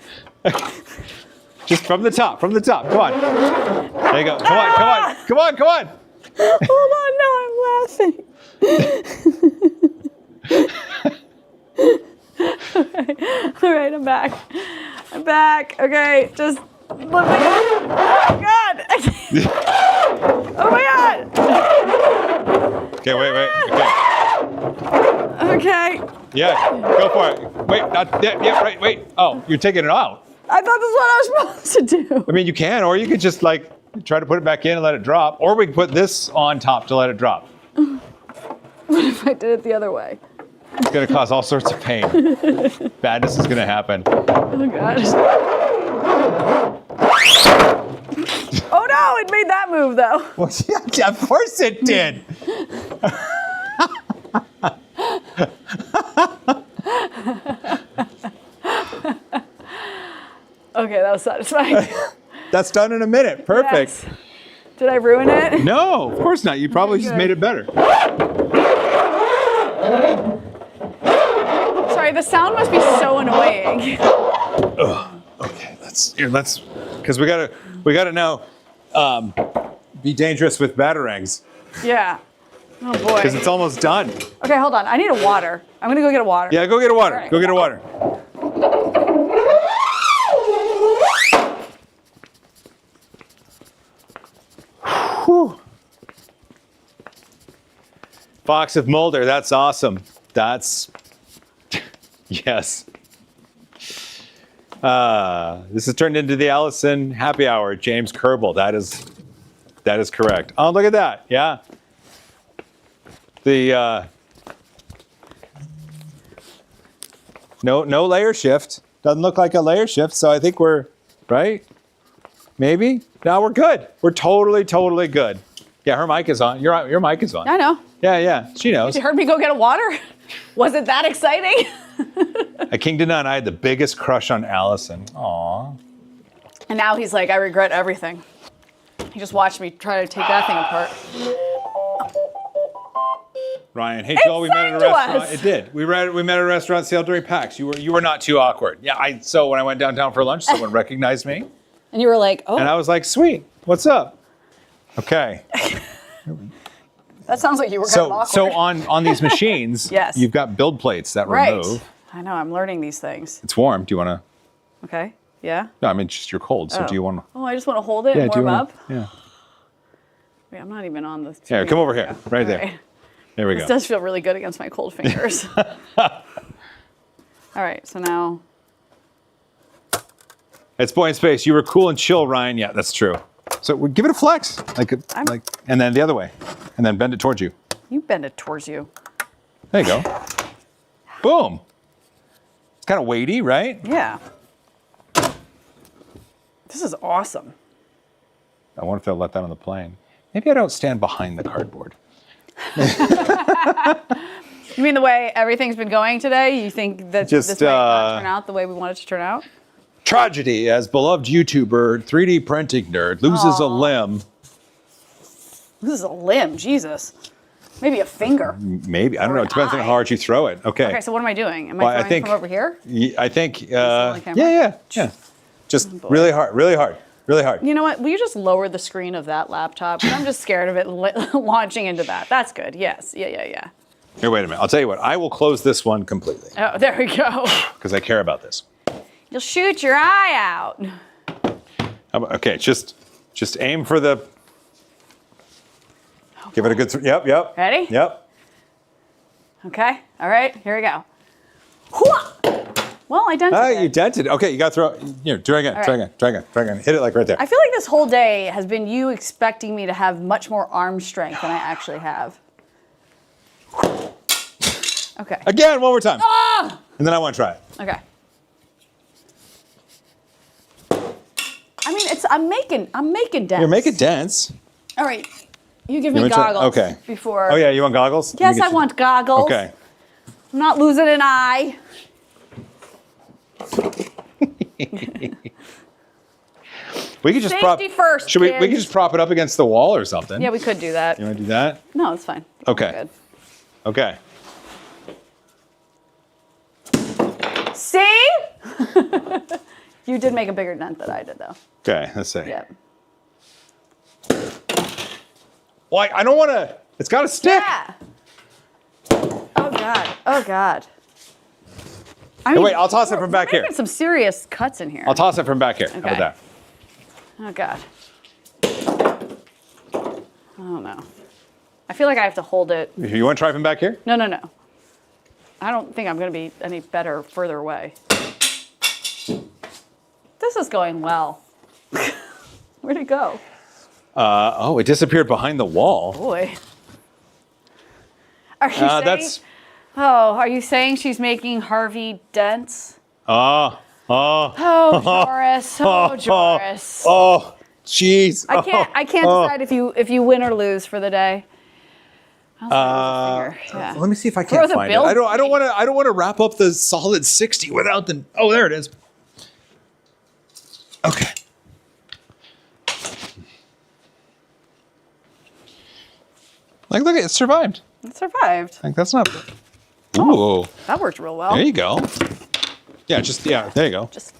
Just from the top. Come on. There you go. Come on. Hold on, no, I'm laughing. All right, I'm back. Okay, just lift it. Oh God! Oh my God! Okay, wait. Okay. Yeah, go for it. Wait, right, wait. Oh, you're taking it out. I thought this is what I was supposed to do. I mean, you can, or you could just like try to put it back in and let it drop, or we can put this on top to let it drop. What if I did it the other way? It's gonna cause all sorts of pain. Badness is gonna happen. Oh God. Oh no, it made that move though. Well, yeah, of course it did. Okay, that was satisfying. That's done in a minute. Perfect. Yes. Did I ruin it? No, of course not. You probably just good. made it better. Sorry, the sound must be so annoying. Okay, let's because we gotta now be dangerous with batarangs Yeah. Oh boy. because it's almost done. Okay, hold on. I need a water. I'm gonna go get a water. Yeah, go get a water. All right. Go get a water. Whew. Fox of Mulder, that's awesome. That's yes. This has turned into the Allison Happy Hour. James Kerbal. That is That is correct. Oh, look at that. Yeah. The no layer shift. Doesn't look like a layer shift, so I think we're right. Maybe. No, we're good. We're totally good. Yeah, her mic is on. Your mic is on. I know. Yeah. She knows. You heard me go get a water? Was it that exciting? At King to None, I had the biggest crush on Allison. Aw. And now he's like, I regret everything. He just watched me try to take that thing apart. Ryan, hey Joel, we met at a restaurant. us. It did. We met at a restaurant sale during PAX. You were not too awkward. Yeah, so when I went downtown for lunch, someone recognized me. And you were like, oh. And I was like, sweet, what's up? Okay. That sounds like you were kind of awkward. So on these machines, Yes. you've got build plates that remove. I know, I'm learning these things. It's warm. Do you want to? Okay, yeah. No, I mean, just you're cold. So do you want to? Oh, I just want to hold it and do you warm wanna- up? Yeah. Wait, I'm not even on the Here, screen. come over here. Right there. right. There we This go. does feel really good against my cold fingers. All right, so now. It's Boy in Space. You were cool and chill, Ryan. Yeah, that's true. So we give it a flex, and then the other way, and then bend it towards you. You bend it towards you. There you go. Boom. It's kind of weighty, right? Yeah. This is awesome. I wonder if they'll let that on the plane. Maybe I don't stand behind the cardboard. You mean the way everything's been going today? You think that Just, this might not turn out the way we want it to turn out? Tragedy as beloved YouTuber, 3D printing nerd, loses a limb. This is a limb, Jesus. Maybe a finger. Maybe. I don't Or know. an It depends on eye. how hard you throw it. Okay. Okay, so what am I doing? Am Well, I I throwing think- from over here? I think, the camera? yeah. Just really hard, really hard. You know what? Will you just lower the screen of that laptop? 'Cause I'm just scared of it launching into that. That's good. Yes. Yeah. Here, wait a minute. I'll tell you what. I will close this one completely Oh, there we go. because I care about this. You'll shoot your eye out. Okay, just aim for the. Give it a good. Yep. Ready? Yep. Okay. All right. Here we go. Hooah! Well, I dented it. You dented. Okay, you got to throw. Here, try again. Hit it like right there. I feel like this whole day has been you expecting me to have much more arm strength than I actually have. Okay. Again, one more time. Ah! And then I want to try it. Okay. I mean, I'm making dents. You're making dents. All right. You give me want me to try- goggles. okay. Before. Oh yeah, you want goggles? Let me Yes, get I you- want goggles. Okay. I'm not losing an eye. We could just Safety first, Should we kid. could just prop it up against the wall or something. Yeah, we could do that. You want to do that? No, it's fine. Okay. We're Okay. good. See? You did make a bigger dent than I did, though. Okay. Let's see. Yeah. Well, I don't want to. It's got to stick. Yeah. Oh God. Oh God. I Hey, wait, I'll toss it from back we're here. making some serious cuts in here. I'll toss it from back here. How Okay. about that? Oh God. Oh no. I feel like I have to hold it. You want to try from back here? No. I don't think I'm going to be any better further away. This is going well. Where'd it go? Oh, it disappeared behind the wall. Boy. Are you saying? That's. Are you saying she's making Harvey dents? Oh, Oh, Joris. Oh, Joris. oh, jeez. I can't decide if you win or lose for the day. Yeah. Let me see if I Throw can't the find it. bill. I don't want to wrap up the solid 60 without the. Oh, there it is. Okay. Look, it survived. It survived. That's not. Ooh, That worked real well. there you go. Yeah, there you go. Just.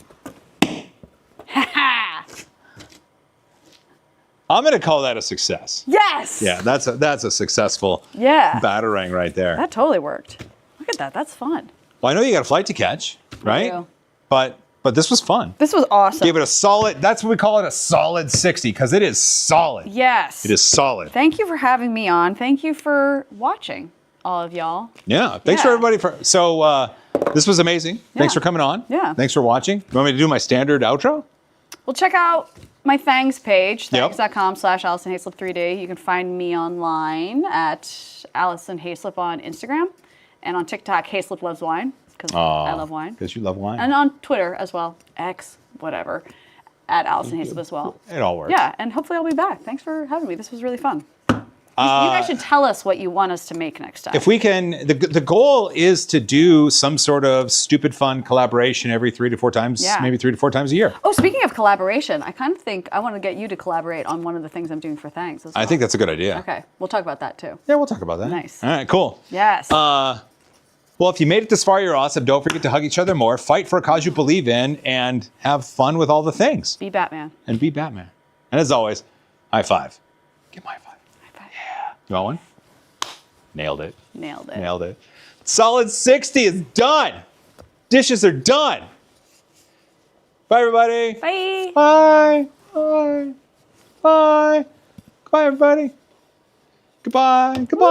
I'm gonna call that a success. Yes. Yeah, that's a successful Yeah. batarang right there. That totally worked. Look at that. That's fun. Well, I know you got a flight to catch, right? do. But this was fun. This was awesome. Gave it a solid. That's what we call it, a solid 60, because it is solid. Yes. It is solid. Thank you for having me on. Thank you for watching, all of y'all. Yeah. Thanks for Yeah. everybody for. So this was amazing. Thanks Yeah. for coming on. Yeah. Thanks for watching. You want me to do my standard outro? Well, check out my Thangs page, Yep. thangs.com/Alison Haislip 3D. You can find me online at Alison Haislip on Instagram and on TikTok, Haislip Loves Wine, because I love wine. Because you love wine. And on Twitter as well, X, whatever, at Alison Haislip as well. It all works. Yeah, and hopefully I'll be back. Thanks for having me. This was really fun. You guys should tell us what you want us to make next time. If we can, the goal is to do some sort of stupid fun collaboration every 3 to 4 times, maybe 3 to 4 times a year. Oh, speaking of collaboration, I kind of think I want to get you to collaborate on one of the things I'm doing for Thangs as well. I think that's a good idea. Okay, we'll talk about that too. Yeah, we'll talk about that. Nice. All right, cool. Yes. Well, if you made it this far, you're awesome. Don't forget to hug each other more, fight for a cause you believe in, and have fun with all the things. Be Batman. And be Batman. And as always, high five. Give me a high five. High five. Yeah. You want one? Nailed it. Nailed it. Nailed it. Solid 60 is done. Dishes are done. Bye, everybody. Bye. Bye. Bye. Bye. Goodbye, everybody. Goodbye. Goodbye.